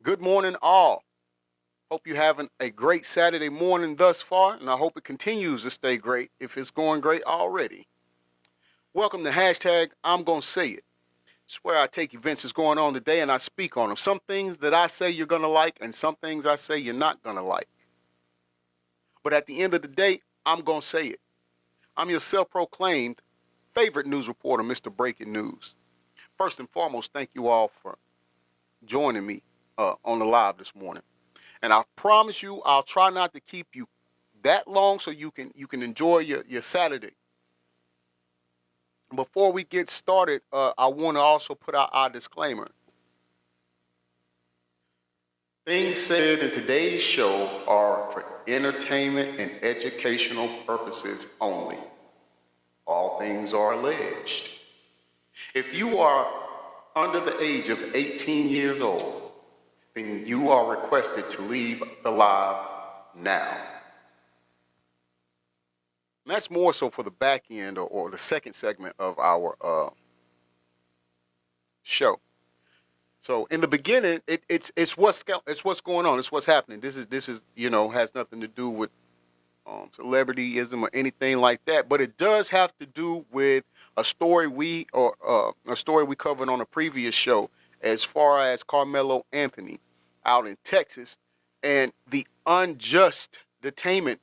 Good morning, all. Hope you're having a great Saturday morning thus far, and I hope it continues to stay great if it's going great already. Welcome to hashtag I'm Gonna Say It. It's where I take events that's going on today and I speak on them. Some things that I say you're gonna like, and some things I say you're not gonna like. But at the end of the day, I'm gonna say it. I'm your self-proclaimed favorite news reporter, Mr. Breaking News. First and foremost, thank you all for joining me on the live this morning. And I promise you, I'll try not to keep you that long so you can enjoy your Saturday. Before we get started, I want to also put out our disclaimer. Things said in today's show are for entertainment and educational purposes only. All things are alleged. If you are under the age of 18 years old, then you are requested to leave the live now. And that's more so for the back end or the second segment of our show. So in the beginning, it's what's going on. It's what's happening. This is has nothing to do with celebrityism or anything like that. But it does have to do with a story we covered on a previous show, as far as Karmelo Anthony out in Texas and the unjust detainment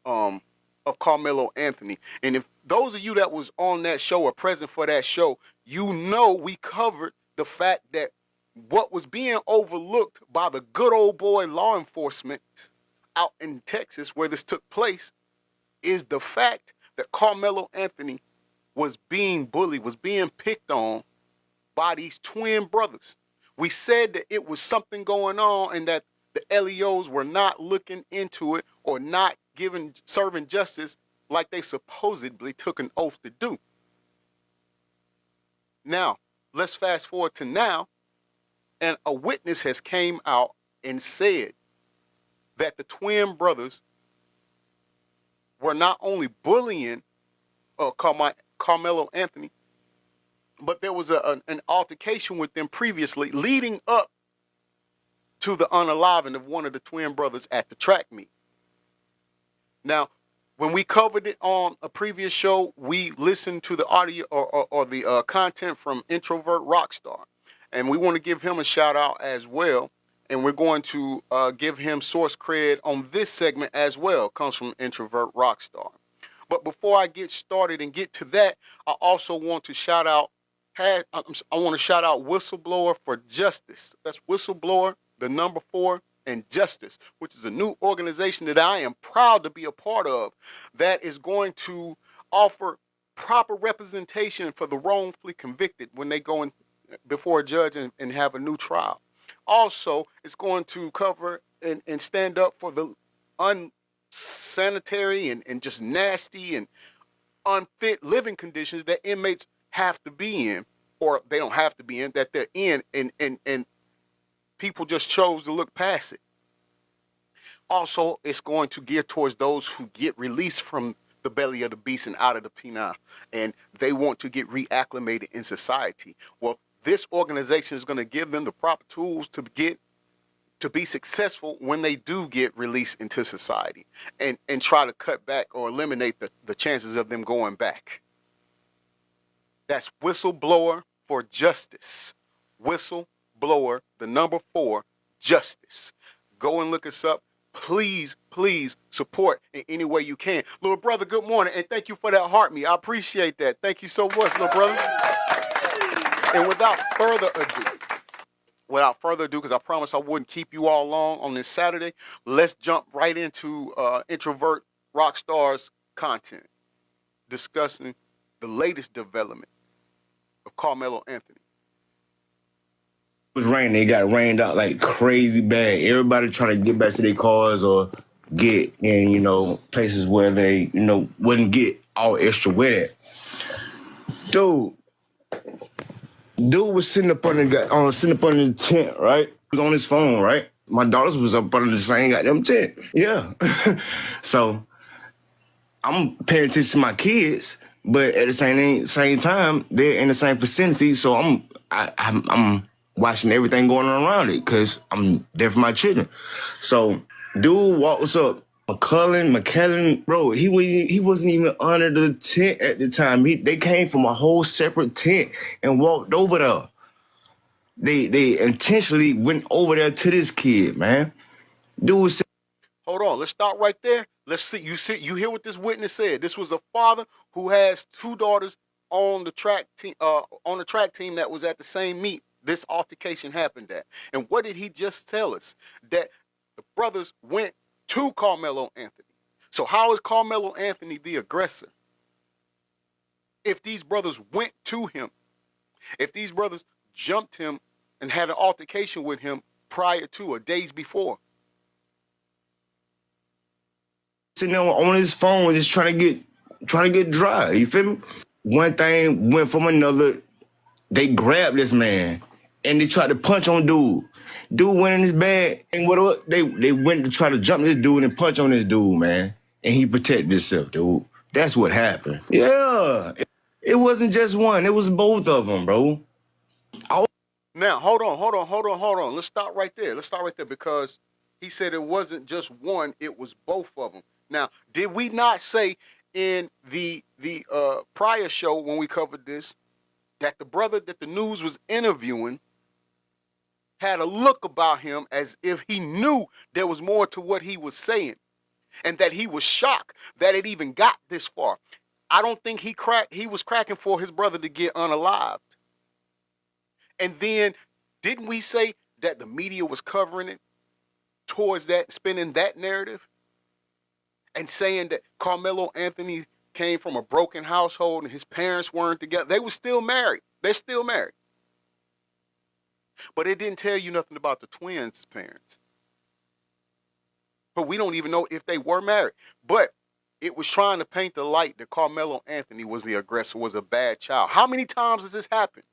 of Karmelo Anthony. And if those of you that was on that show or present for that show, you know we covered the fact that what was being overlooked by the good old boy law enforcement out in Texas where this took place is the fact that Karmelo Anthony was being bullied, was being picked on by these twin brothers. We said that it was something going on and that the LEOs were not looking into it or not serving justice like they supposedly took an oath to do. Now, let's fast forward to now, and a witness has came out and said that the twin brothers were not only bullying Karmelo Anthony, but there was an altercation with them previously leading up to the unaliving of one of the twin brothers at the track meet. Now, when we covered it on a previous show, we listened to the audio or the content from Introvert Rockstar. And we want to give him a shout out as well. And we're going to give him source cred on this segment as well. It comes from Introvert Rockstar. But before I get started and get to that, I also want to shout out Whistleblower for Justice. That's Whistleblower, the number 4, and Justice, which is a new organization that I am proud to be a part of that is going to offer proper representation for the wrongfully convicted when they go in before a judge and have a new trial. Also, it's going to cover and stand up for the unsanitary and just nasty and unfit living conditions that inmates have to be in, or they don't have to be in, that they're in, and people just chose to look past it. Also, it's going to gear towards those who get released from the belly of the beast and out of the penal, and they want to get reacclimated in society. Well, this organization is going to give them the proper tools to be successful when they do get released into society and try to cut back or eliminate the chances of them going back. That's Whistleblower for Justice. Whistleblower, the number 4, Justice. Go and look us up. Please support in any way you can. Little brother, good morning, and thank you for that heart me. I appreciate that. Thank you so much, little brother. And without further ado, because I promised I wouldn't keep you all long on this Saturday, let's jump right into Introvert Rockstar's content, discussing the latest development of Karmelo Anthony. It was raining. It got rained out like crazy bad. Everybody trying to get back to their cars or get in, places where they, wouldn't get all extra wet at. Dude was sitting up under the tent, right? He was on his phone, right? My daughters was up under the same goddamn tent. Yeah. So I'm paying attention to my kids, but at the same time, they're in the same vicinity. So I'm watching everything going on around it because I'm there for my children. So dude walks up, McKellen, bro, he wasn't even under the tent at the time. They came from a whole separate tent and walked over there. They intentionally went over there to this kid, man. Dude said, Hold on, let's stop right there. Let's see. You hear what this witness said. This was a father who has two daughters on the track team. On the track team that was at the same meet. This altercation happened at. And what did he just tell us? That the brothers went to Karmelo Anthony. So how is Karmelo Anthony the aggressor? If these brothers went to him, if these brothers jumped him and had an altercation with him prior to or days before. sitting there on his phone just trying to get dry. You feel me? One thing went from another. They grabbed this man and they tried to punch on dude. Dude went in his bag and whatever. They went to try to jump this dude and punch on this dude, man. And he protected himself, dude. That's what happened. Yeah. It wasn't just one. It was both of them, bro. Now, hold on. Let's stop right there because he said it wasn't just one, it was both of them. Now, did we not say in the prior show when we covered this that the brother that the news was interviewing had a look about him as if he knew there was more to what he was saying and that he was shocked that it even got this far? I don't think he was cracking for his brother to get unalived. And then didn't we say that the media was covering it towards that, spinning that narrative and saying that Karmelo Anthony came from a broken household and his parents weren't together? They were still married. They're still married. But it didn't tell you nothing about the twins' parents. But we don't even know if they were married. But it was trying to paint the light that Karmelo Anthony was the aggressor, was a bad child. How many times has this happened?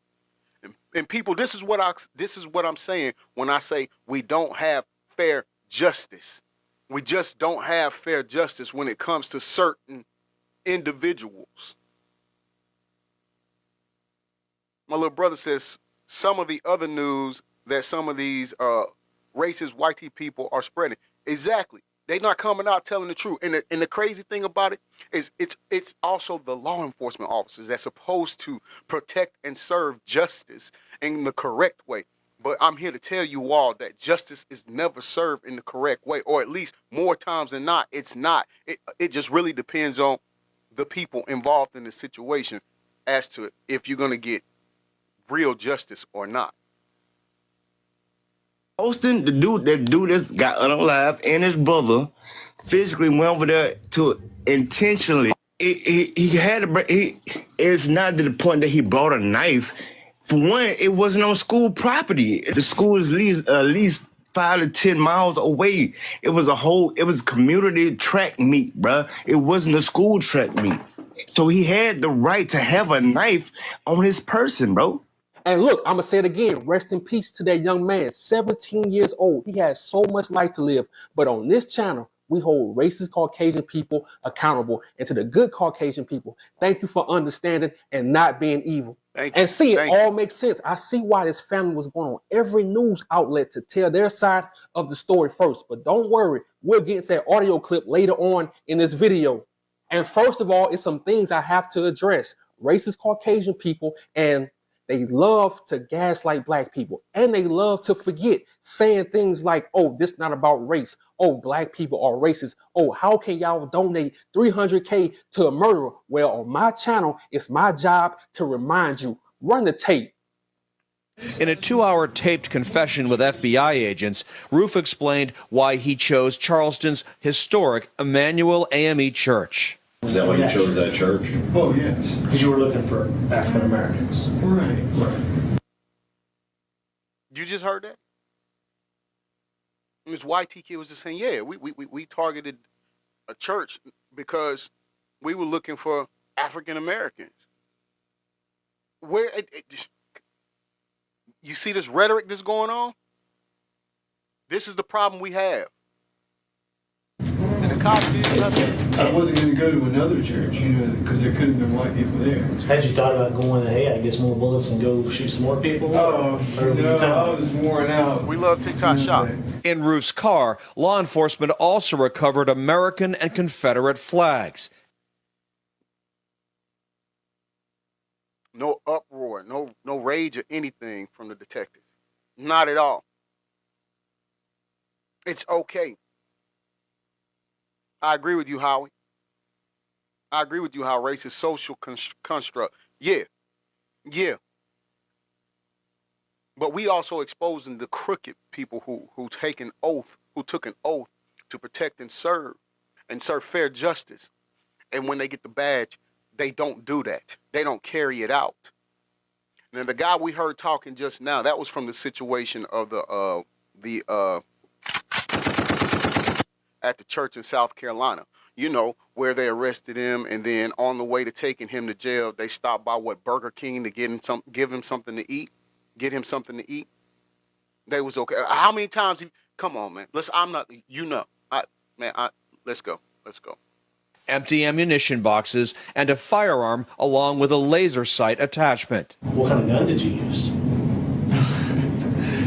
And people, this is what I'm saying when I say we don't have fair justice. We just don't have fair justice when it comes to certain individuals. My little brother says some of the other news that some of these racist white people are spreading. Exactly. They're not coming out telling the truth. And the crazy thing about it is it's also the law enforcement officers that's supposed to protect and serve justice in the correct way. But I'm here to tell you all that justice is never served in the correct way, or at least more times than not, it's not. It just really depends on the people involved in the situation as to if you're going to get real justice or not. Austin, the dude that got unalive, and his brother physically went over there to intentionally. He had to break. It's not to the point that he brought a knife. For one, it wasn't on school property. The school is at least 5 to 10 miles away. It was community track meet, bruh. It wasn't a school track meet. So he had the right to have a knife on his person, bro. And look, I'm going to say it again. Rest in peace to that young man, 17 years old. He has so much life to live. But on this channel, we hold racist Caucasian people accountable. And to the good Caucasian people, thank you for understanding and not being evil. And see, it all makes sense. I see why this family was going on every news outlet to tell their side of the story first. But don't worry, we'll get into that audio clip later on in this video. And first of all, it's some things I have to address. Racist Caucasian people, and they love to gaslight black people, and they love to forget, saying things like, oh, this is not about race. Oh, black people are racist. Oh, how can y'all donate $300K to a murderer? Well, on my channel, it's my job to remind you. Run the tape. In a 2-hour taped confession with FBI agents, Roof explained why he chose Charleston's historic Emmanuel AME Church. Is that why you chose that church? Oh, yes. Because you were looking for African Americans. Right. You just heard that? And this YT kid was just saying, yeah, we targeted a church because we were looking for African Americans. Where you see this rhetoric that's going on? This is the problem we have. And the cops did nothing. I wasn't going to go to another church, you know, because there could have been white people there. Had you thought about going, hey, I get some more bullets and go shoot some more people? Oh, no, I was worn out. We love TikTok Shop. In Roof's car, law enforcement also recovered American and Confederate flags. No uproar, no rage or anything from the detective. Not at all. It's okay. I agree with you, Howie. I agree with you how race is social construct. Yeah. But we also exposing the crooked people who took an oath to protect and serve fair justice. And when they get the badge, they don't do that. They don't carry it out. Now the guy we heard talking just now, that was from the situation of the at the church in South Carolina, you know, where they arrested him, and then on the way to taking him to jail, they stopped by Burger King to give him something to eat. They was okay. How many times? Come on, man. Let's go. Empty ammunition boxes and a firearm along with a laser sight attachment. What kind of gun did you use?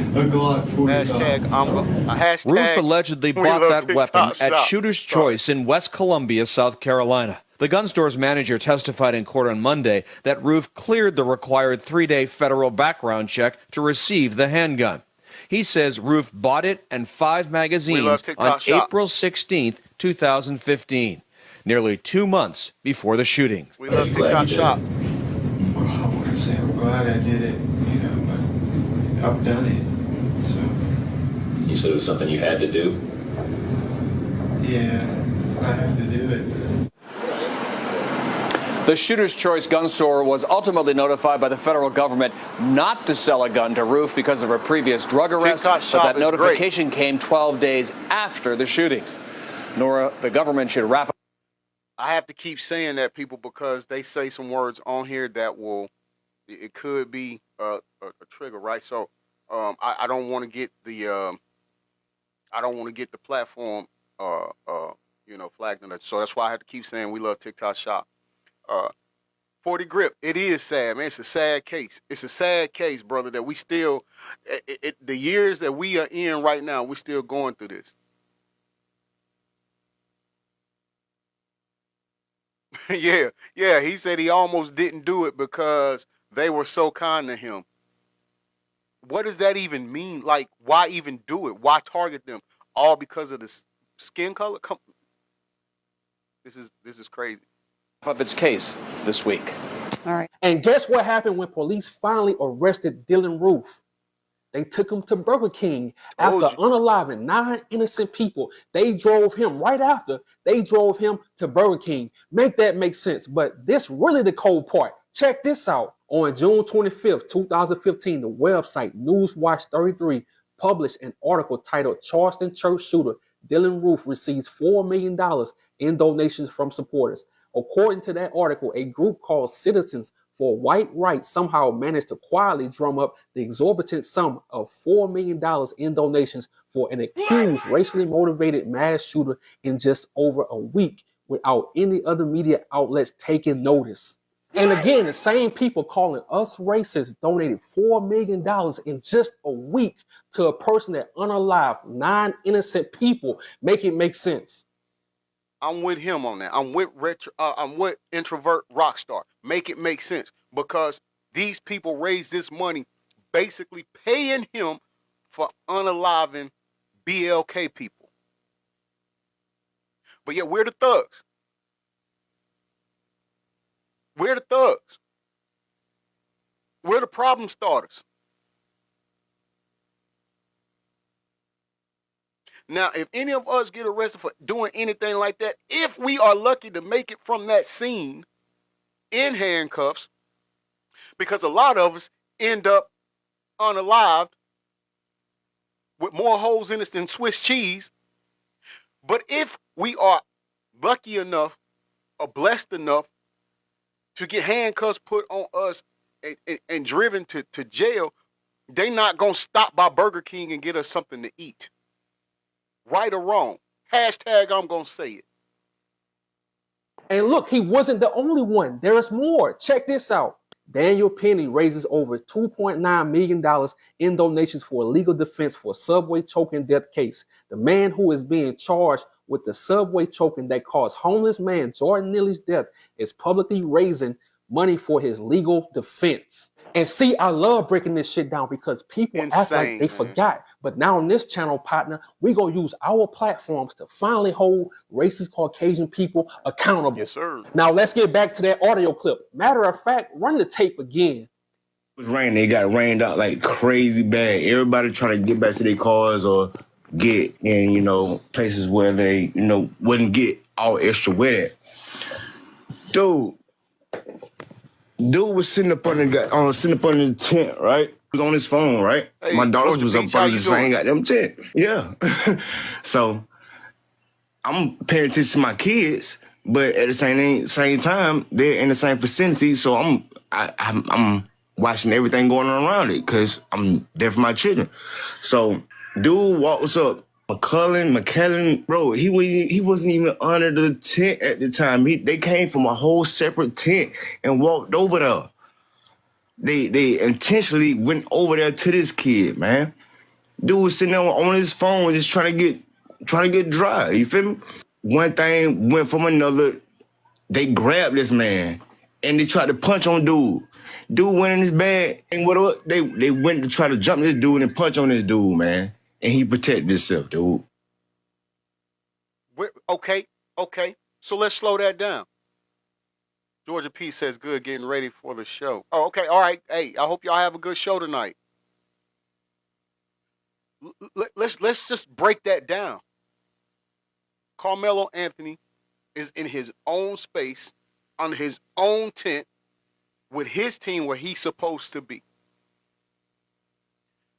A Glock 45. Hashtag. Roof allegedly bought that weapon at Shooter's Choice in West Columbia, South Carolina. The gun store's manager testified in court on Monday that Roof cleared the required 3-day federal background check to receive the handgun. He says Roof bought it and 5 magazines on April 16, 2015, nearly 2 months before the shooting. We love TikTok Shop. Well, I want to say I'm glad I did it, you know, but I've done it. So, You said it was something you had to do? yeah, I had to do it. The Shooter's Choice gun store was ultimately notified by the federal government not to sell a gun to Roof because of a previous drug arrest, but that notification came 12 days after the shootings. Nora, the government should wrap up. I have to keep saying that, people, because they say some words on here that it could be a trigger, right? So I don't want to get the platform flagged on that. So that's why I have to keep saying we love TikTok Shop. 40 grip. It is sad, man. It's a sad case. It's a sad case, brother, that we still, the years that we are in right now, we're still going through this. Yeah. He said he almost didn't do it because they were so kind to him. What does that even mean? Like, why even do it? Why target them? All because of the skin color? This is crazy. Up its case this week. All right. And guess what happened when police finally arrested Dylan Roof? They took him to Burger King after unaliving 9 innocent people. They drove him to Burger King. Make that make sense. But this really the cold part. Check this out. On June 25th, 2015, the website Newswatch 33 published an article titled Charleston Church Shooter Dylan Roof Receives $4 million in donations from supporters. According to that article, a group called Citizens for White Rights somehow managed to quietly drum up the exorbitant sum of $4 million in donations for an accused racially motivated mass shooter in just over a week without any other media outlets taking notice. And again, the same people calling us racist donated $4 million in just a week to a person that unalived 9 innocent people. Make it make sense. I'm with him on that. I'm with introvert rockstar. Make it make sense, because these people raise this money basically paying him for unaliving BLK people. But yet we're the thugs. We're the thugs. We're the problem starters. Now, if any of us get arrested for doing anything like that, if we are lucky to make it from that scene in handcuffs, because a lot of us end up unalived with more holes in us than Swiss cheese. But if we are lucky enough or blessed enough to get handcuffs put on us and driven to jail, they not going to stop by Burger King and get us something to eat. Right or wrong. Hashtag I'm going to say it. And look, he wasn't the only one. There's more. Check this out. Daniel Penny raises over $2.9 million in donations for legal defense for subway choking death case. The man who is being charged with the subway choking that caused homeless man Jordan Neely's death is publicly raising money for his legal defense. And see, I love breaking this shit down because people act like they forgot. But now on this channel, partner, we're going to use our platforms to finally hold racist Caucasian people accountable. Yes, sir. Now let's get back to that audio clip. Matter of fact, run the tape again. It was raining. They got rained out like crazy bad. Everybody trying to get back to their cars or get in, places where they, wouldn't get all extra wet at. Dude was sitting up under the tent, right? He was on his phone, right? Hey, my daughter Georgia was up Beach, under the same goddamn tent. Yeah. So I'm paying attention to my kids, but at the same time, they're in the same vicinity. So I'm watching everything going on around it because I'm there for my children. So dude walks up. McKellen, bro, he wasn't even under the tent at the time. They came from a whole separate tent and walked over there. They intentionally went over there to this kid, man. Dude was sitting there on his phone just trying to get dry. You feel me? One thing went from another. They grabbed this man and they tried to punch on dude. Dude went in his bag and whatever. They went to try to jump this dude and punch on this dude, man. And he protected himself, dude. Okay. So let's slow that down. Georgia P says, good, getting ready for the show. Oh, okay, all right. Hey, I hope y'all have a good show tonight. Let's just break that down. Karmelo Anthony is in his own space, under his own tent, with his team where he's supposed to be.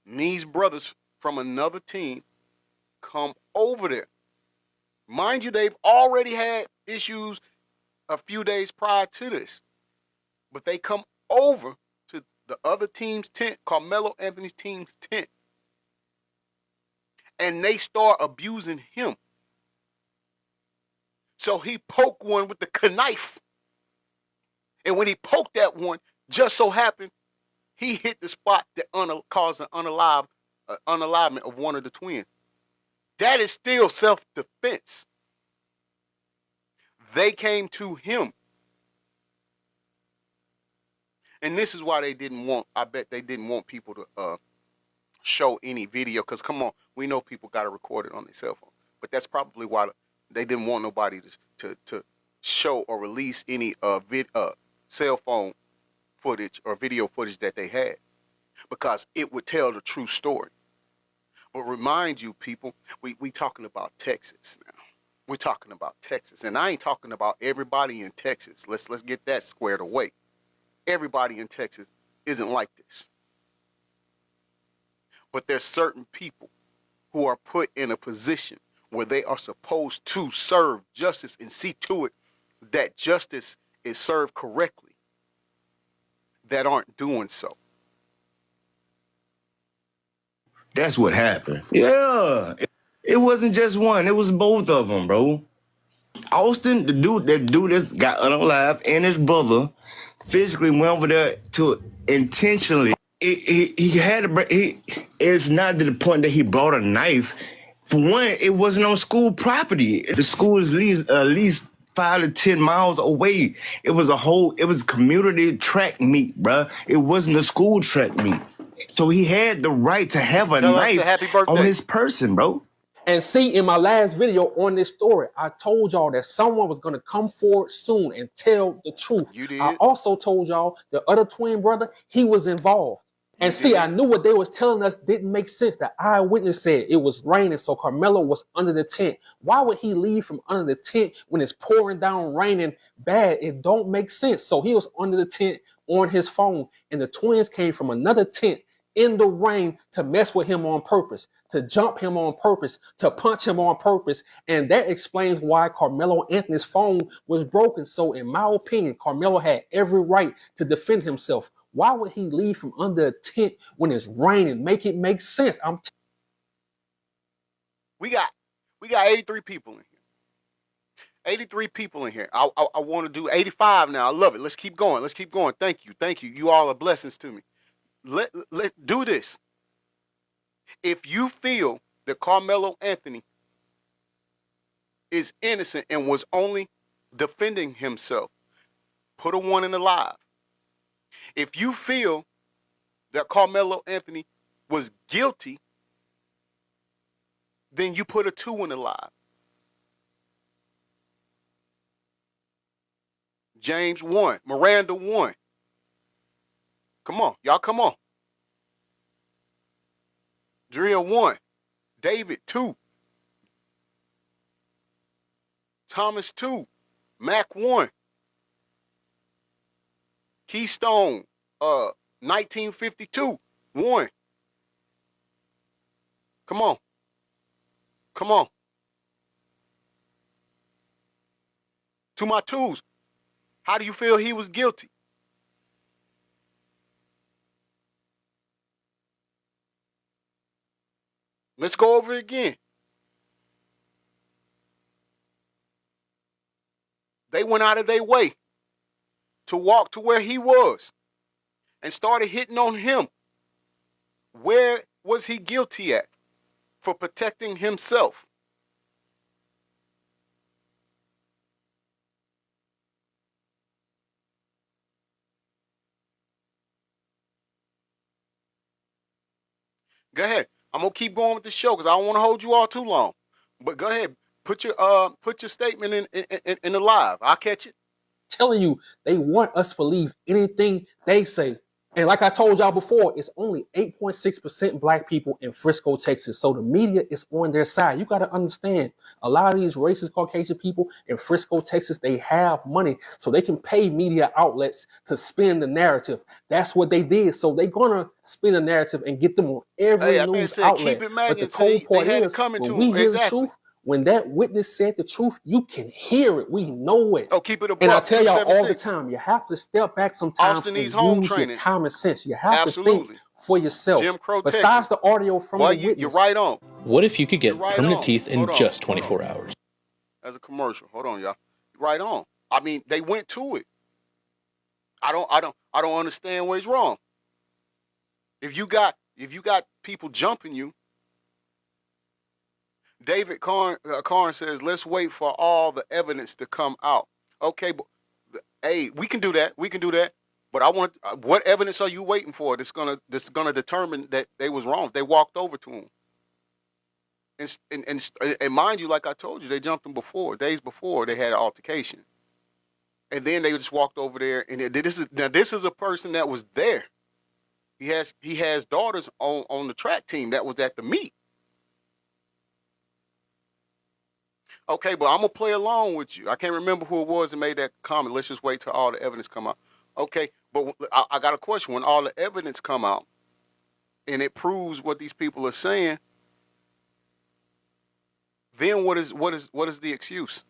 And these brothers from another team come over there. Mind you, they've already had issues a few days prior to this. But they come over to the other team's tent, Karmelo Anthony's team's tent. And they start abusing him. So he poked one with the knife. And when he poked that one, just so happened, he hit the spot that caused an unalivement of one of the twins. That is still self-defense. They came to him. And this is why I bet they didn't want people to show any video, because come on, we know people got to record it on their cell phone. But that's probably why they didn't want nobody to show or release any cell phone footage or video footage that they had, because it would tell the true story. But remind you, people, we talking about Texas now. We're talking about Texas, and I ain't talking about everybody in Texas. Let's get that squared away. Everybody in Texas isn't like this. But there's certain people who are put in a position where they are supposed to serve justice and see to it that justice is served correctly, that aren't doing so. That's what happened. Yeah. It wasn't just one. It was both of them, bro. Austin, that dude that got unalive, and his brother physically went over there to intentionally. It's not to the point that he brought a knife. For one, it wasn't on school property. The school is at least 5 to 10 miles away. It was community track meet, bruh. It wasn't a school track meet. So he had the right to have a knife on his person, bro. And see, in my last video on this story, I told y'all that someone was going to come forward soon and tell the truth. You did. I also told y'all the other twin brother, he was involved. And see, I knew what they was telling us didn't make sense. The eyewitness said it was raining, so Karmelo was under the tent. Why would he leave from under the tent when it's pouring down, raining bad? It don't make sense. So he was under the tent on his phone, and the twins came from another tent in the rain to mess with him on purpose, to jump him on purpose, to punch him on purpose. And that explains why Karmelo Anthony's phone was broken. So in my opinion, Karmelo had every right to defend himself. Why would he leave from under a tent when it's raining? Make it make sense. We got 83 people in here. 83 people in here. I want to do 85 now. I love it. Let's keep going. Let's keep going. Thank you. Thank you. You all are blessings to me. Let do this. If you feel that Carmelo Anthony is innocent and was only defending himself, put a 1 in the live. If you feel that Carmelo Anthony was guilty, then you put a 2 in the live. James 1, Miranda 1. Come on, y'all come on. Drea 1, David 2, Thomas 2, Mac 1, Keystone 1952 1. Come on. Come on. To my twos, how do you feel he was guilty? Let's go over it again. They went out of their way to walk to where he was and started hitting on him. Where was he guilty at? For protecting himself. Go ahead. I'm gonna keep going with the show because I don't want to hold you all too long. But go ahead, put your statement in the live. I'll catch it. Telling you, they want us to believe anything they say. And like I told y'all before, it's only 8.6% black people in Frisco, Texas. So the media is on their side. You got to understand, a lot of these racist Caucasian people in Frisco, Texas, they have money. So they can pay media outlets to spin the narrative. That's what they did. So they're going to spin a narrative and get them on every news outlet. But the cold part is, when we hear the truth, when that witness said the truth, you can hear it. We know it. Oh, keep it a buck. And I tell y'all all the time, you have to step back sometimes and use your common sense. You have to think for yourself. Jim Crow, besides the audio from the witness. You're right on. What if you could get permanent teeth in just 24 hours? As a commercial. Hold on, y'all. You're right on. I mean, they went to it. I don't understand what's wrong. If you got people jumping you, David Karn says, let's wait for all the evidence to come out. Okay, but hey, we can do that. We can do that. But I want, what evidence are you waiting for that's gonna determine that they was wrong? They walked over to him. And mind you, like I told you, they jumped him days before they had an altercation. And then they just walked over there, and this is a person that was there. He has daughters on the track team that was at the meet. Okay, but I'm gonna play along with you. I can't remember who it was that made that comment. Let's just wait till all the evidence come out. Okay, but I got a question. When all the evidence come out and it proves what these people are saying, then what is the excuse?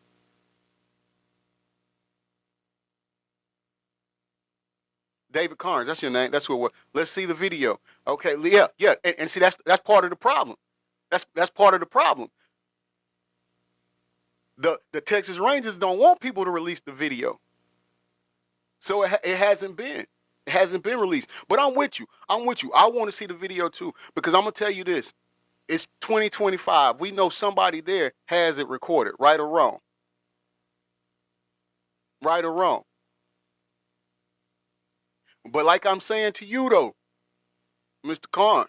David Carnes, that's your name. That's who it was. Let's see the video. Okay, yeah, and see that's part of the problem. That's part of the problem. The Texas Rangers don't want people to release the video, so it hasn't been released. But I'm with you. I want to see the video too, because I'm gonna tell you this: it's 2025. We know somebody there has it recorded, right or wrong. Right or wrong. But like I'm saying to you though, Mr. Carnes,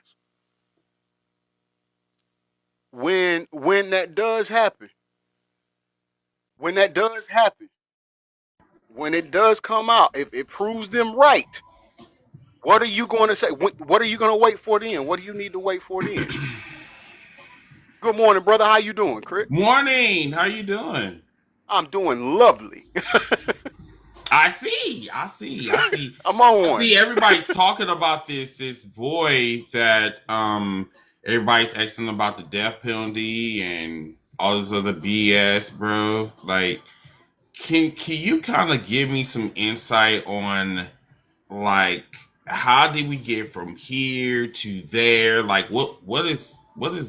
when that does happen. When it does come out, if it proves them right, what are you going to say? What are you going to wait for then? What do you need to wait for then? Good morning, brother. How you doing, Chris? Morning. How you doing? I'm doing lovely. I see. I'm on one. See, everybody's talking about this boy that everybody's asking about the death penalty and all this other BS, bro. Like, can you kind of give me some insight on, like, how did we get from here to there? Like, what is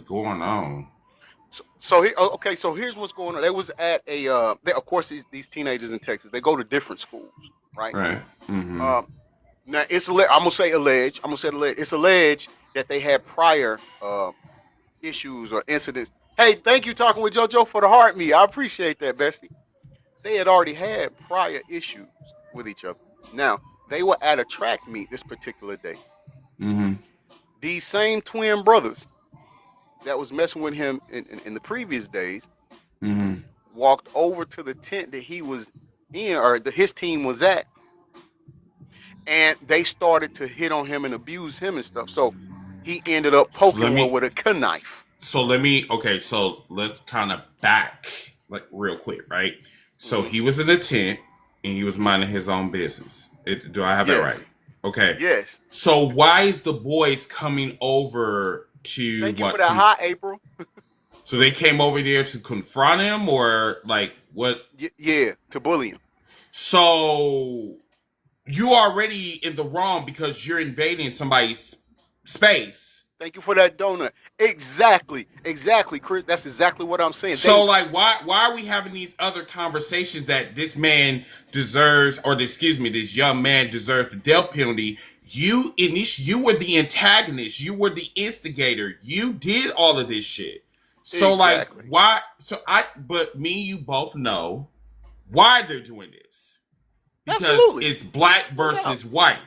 going on? Okay. So here's what's going on. They was at a. Of course, these teenagers in Texas, they go to different schools, right? Right. Mm-hmm. Now I'm gonna say alleged. I'm gonna say alleged. It's alleged that they had prior issues or incidents. Hey, thank you talking with JoJo for the heart me. I appreciate that, Bestie. They had already had prior issues with each other. Now they were at a track meet this particular day. Mm-hmm. These same twin brothers that was messing with him in the previous days Mm-hmm. walked over to the tent that he was in or his team was at, and they started to hit on him and abuse him and stuff. So he ended up poking her with a knife. So let's kind of back like real quick, right? So he was in a tent and he was minding his own business. Do I have that right? Okay. Yes. So why is the boys coming over to Thank you for that hot April. So they came over there to confront him or like what? Yeah, to bully him. So you already in the wrong because you're invading somebody's space. Thank you for that donut. Exactly, Chris. That's exactly what I'm saying. So, why are we having these other conversations that this man deserves, or this young man deserves the death penalty? You were the antagonist. You were the instigator. You did all of this shit. So, exactly. why? But me and you both know why they're doing this. Because it's black versus white.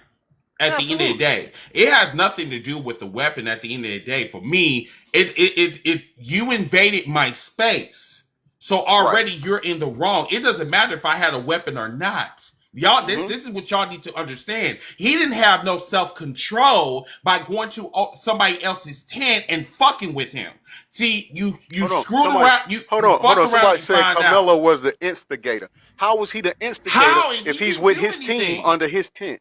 At the end of the day, it has nothing to do with the weapon. At the end of the day, for me, you invaded my space, so already you're in the wrong. It doesn't matter if I had a weapon or not. Y'all, this is what y'all need to understand. He didn't have no self-control by going to somebody else's tent and fucking with him. See, you screwed around. Hold on. Somebody said Karmelo was the instigator. How was he the instigator if he's with his team under his tent?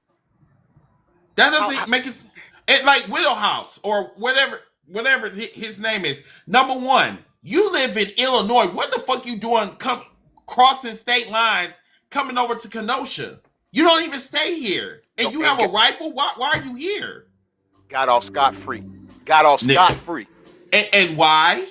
That doesn't make it like Widow House or whatever his name is. Number one, you live in Illinois. What the fuck you doing crossing state lines coming over to Kenosha? You don't even stay here. And you have a rifle? Why are you here? Got off scot-free. And why?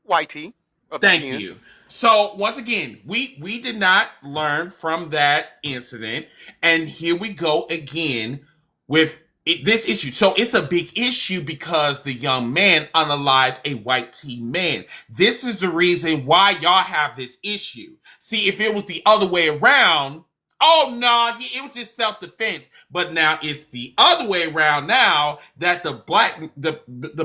YT. Thank you. So once again, we did not learn from that incident, and here we go again with this issue. So it's a big issue because the young man unalived a white teen man. This is the reason why y'all have this issue. See, if it was the other way around, oh no, it was just self-defense. But now it's the other way around now that the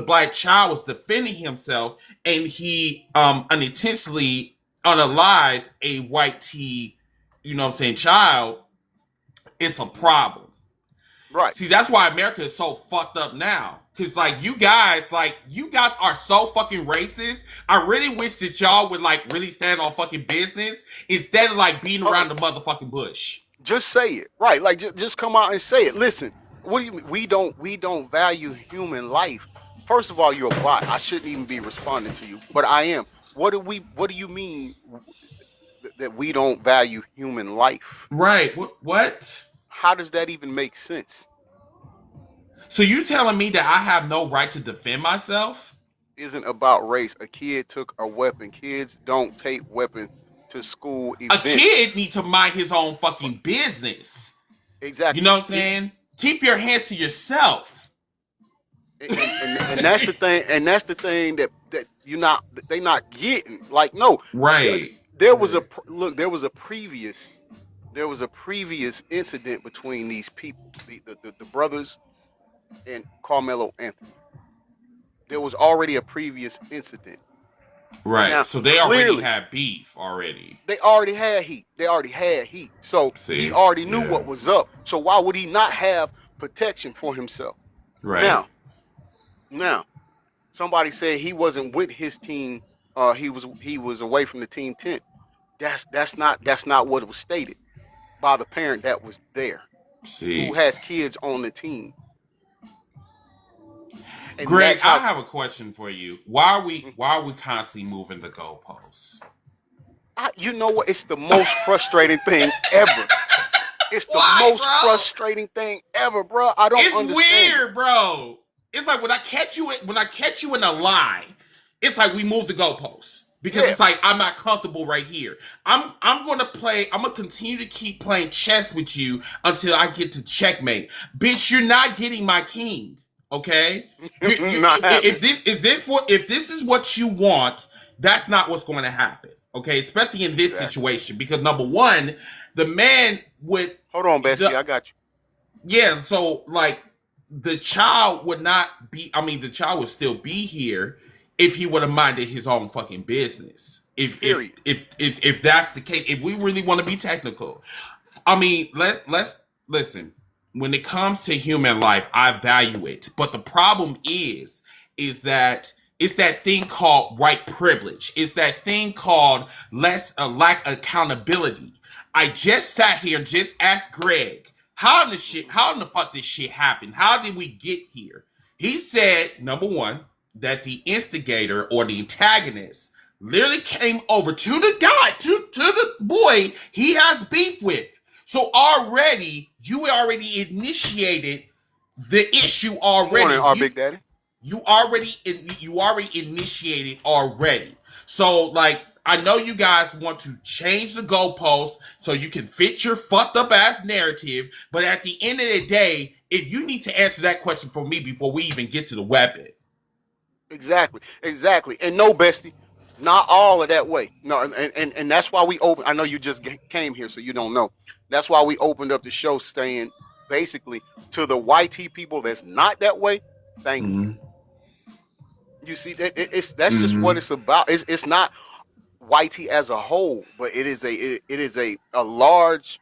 black child was defending himself, and he unintentionally unalived a white tea, child. It's a problem. Right. See, that's why America is so fucked up now. Cause you guys are so fucking racist. I really wish that y'all would really stand on fucking business instead of beating around the motherfucking bush. Just say it. Right. Just come out and say it. Listen, what do you mean? We don't value human life. First of all, you're a bot. I shouldn't even be responding to you, but I am. What do you mean that we don't value human life? Right. What? How does that even make sense? So you're telling me that I have no right to defend myself? Isn't about race. A kid took a weapon. Kids don't take weapons to school events. A kid need to mind his own fucking business. Exactly. You know what I'm saying? Keep your hands to yourself. And that's the thing. And that's the thing that they not getting. No. Right. There was a previous incident between these people, the brothers and Karmelo Anthony. There was already a previous incident. Right. Now, so they already had beef already. They already had heat. So he already knew what was up. So why would he not have protection for himself? Right. Now, somebody said he wasn't with his team. He was away from the team tent. That's not what was stated by the parent that was there. See, who has kids on the team. And Greg, I have a question for you. Why are we constantly moving the goalposts? You know what? It's the most frustrating thing ever. It's the most frustrating thing ever, bro. I don't understand. It's weird, bro. It's like when I catch you in a lie, it's like we move the goalposts. Because it's like, I'm not comfortable right here. I'm going to continue to keep playing chess with you until I get to checkmate. Bitch, you're not getting my king, okay? If this is what you want, that's not what's going to happen, okay? Especially in this situation. Because number one, the man would... Hold on, Bessie, I got you. Yeah, so, like, the child would not be... I mean, the child would still be here if he would have minded his own fucking business. If that's the case, if we really want to be technical, I mean, let's listen. When it comes to human life, I value it, but the problem is that it's that thing called white privilege. It's that thing called lack accountability. I just sat here and just asked Greg, how in the fuck this shit happened? How did we get here? He said, number one, that the instigator or the antagonist literally came over to the guy, to the boy he has beef with. So you already initiated the issue already. Morning, our Big Daddy. You already initiated already. So, like, I know you guys want to change the goalposts so you can fit your fucked up ass narrative, but at the end of the day, if you need to answer that question for me before we even get to the weapon. Exactly. And no, Bestie, not all of that way. No, and that's why we open. I know you just came here, so you don't know. That's why we opened up the show saying, basically, to the YT people that's not that way, thank you. You see, that's just what it's about. It's not YT as a whole, but it is a large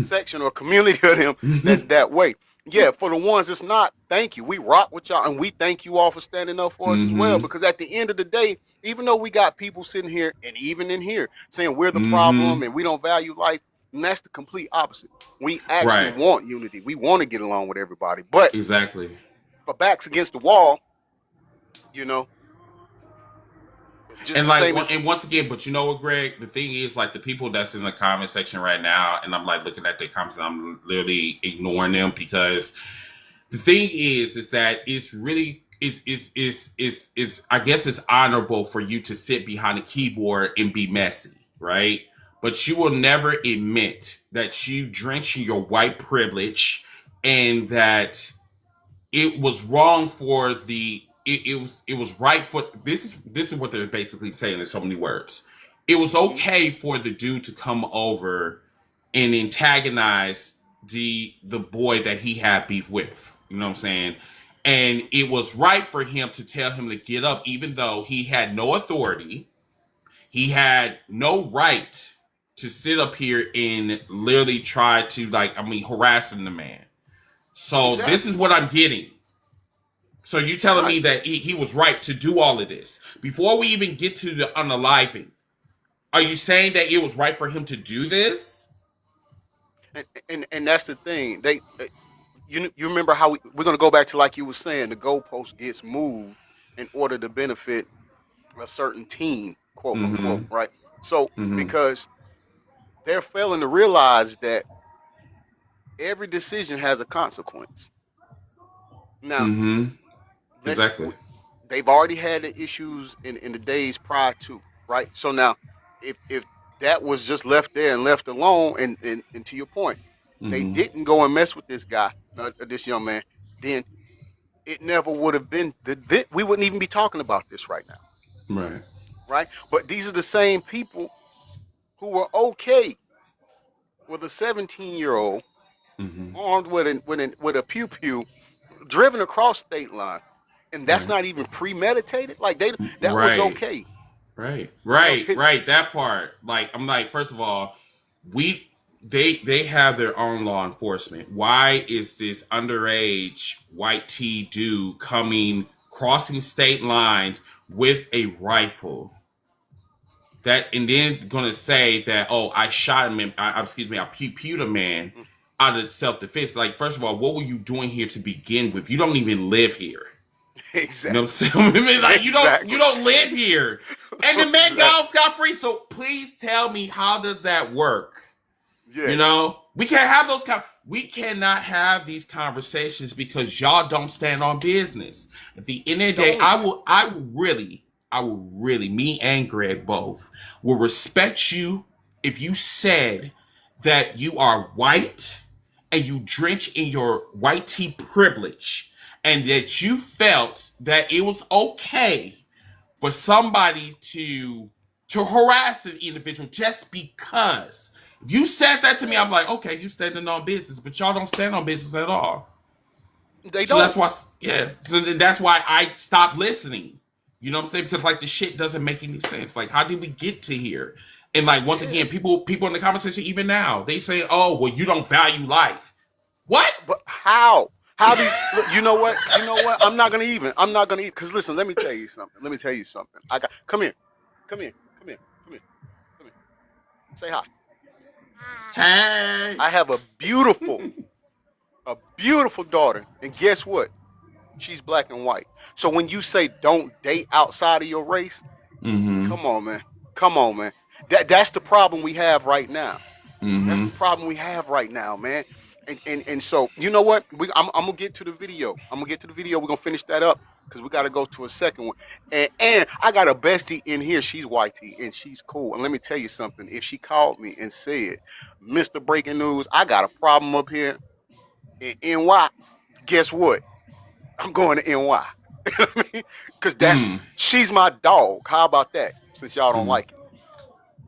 section or community of them that's that way. Yeah, for the ones that's not, thank you. We rock with y'all, and we thank you all for standing up for us as well. Because at the end of the day, even though we got people sitting here, and even in here, saying we're the problem and we don't value life, and that's the complete opposite. We actually want unity. We want to get along with everybody. But exactly, for backs against the wall, you know. And like, and once again, but you know what, Greg? The thing is, like, the people that's in the comment section right now, and I'm like looking at their comments, and I'm literally ignoring them because the thing is that it's really is I guess it's honorable for you to sit behind a keyboard and be messy, right? But you will never admit that you drench in your white privilege and that it was wrong for the. It was right for this is what they're basically saying in so many words. It was okay for the dude to come over and antagonize the boy that he had beef with. You know what I'm saying? And it was right for him to tell him to get up, even though he had no authority. He had no right to sit up here and literally try to, harassing the man. So This is what I'm getting. So you're telling me that he was right to do all of this before we even get to the unaliving? Are you saying that it was right for him to do this? And that's the thing. You remember how we're going to go back to, like you were saying, the goalpost gets moved in order to benefit a certain team, quote unquote, right? So because they're failing to realize that every decision has a consequence. Now. Exactly. They've already had the issues in the days prior to, right? So now, if that was just left there and left alone, and to your point, they didn't go and mess with this guy, this young man, then it never would have been. We wouldn't even be talking about this right now. Right? But these are the same people who were okay with a 17-year-old armed with a pew-pew driven across state line. And that's not even premeditated. Like that was okay. Right. That part. Like, I'm like, first of all, they have their own law enforcement. Why is this underage white T dude crossing state lines with a rifle? And then gonna say that, oh, I shot him. I pew-pewed a man out of self-defense. Like, first of all, what were you doing here to begin with? You don't even live here. Exactly. You know what I'm saying? Like, you don't live here. And the man got off scot-free. So please tell me, how does that work? Yeah. You know? We can't have those We cannot have these conversations because y'all don't stand on business. At the end of the day, I will really, me and Greg both, will respect you if you said that you are white and you drench in your white tea privilege and that you felt that it was okay for somebody to harass an individual just because. If you said that to me, I'm like, okay, you standing on business, but y'all don't stand on business at all. They So don't. that's why, yeah. So that's why I stopped listening. You know what I'm saying? Because like the shit doesn't make any sense. Like, how did we get to here? And like once again, people in the conversation even now, they say, "Oh, well, you don't value life." What? But how? How do you? Look, you know what? You know what? I'm not gonna even. Because listen, let me tell you something. Come here. Come here. Come here. Come here. Come here. Say hi. Hey. I have a beautiful daughter, and guess what? She's black and white. So when you say don't date outside of your race, come on, man. Come on, man. That's the problem we have right now. That's the problem we have right now, man. And so you know what? I'm gonna get to the video. We're gonna finish that up because we gotta go to a second one. And I got a bestie in here. She's YT and she's cool. And let me tell you something. If she called me and said, "Mr. Breaking News, I got a problem up here in NY," guess what? I'm going to NY. Because she's my dog. How about that? Since y'all don't like it,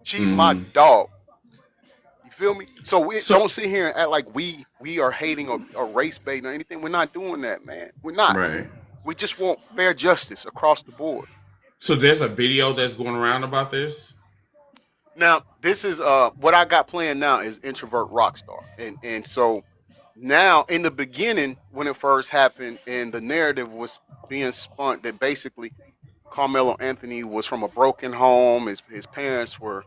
she's my dog. You feel me? So we don't sit here and act like we are hating or race baiting or anything. We're not doing that, man. We're not. Right. We just want fair justice across the board. So there's a video that's going around about this. Now, this is what I got playing now is Introvert Rockstar. And so now in the beginning, when it first happened and the narrative was being spun that basically Carmelo Anthony was from a broken home, his parents were,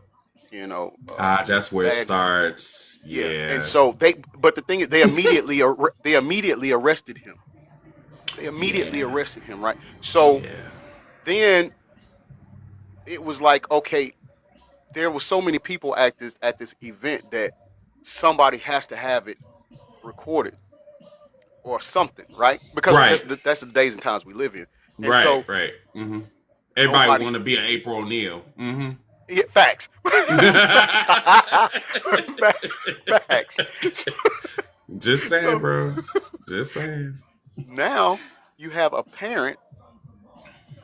That's where it starts. Yeah. And so but the thing is they immediately arrested him. Arrested him, right? So then it was like, okay, there were so many people at this event that somebody has to have it recorded or something, right? Because that's the days and times we live in. And right. Mm-hmm. Everybody want to be an April O'Neil. Mm-hmm. Yeah, facts. Facts. Just saying, bro. Just saying. Now you have a parent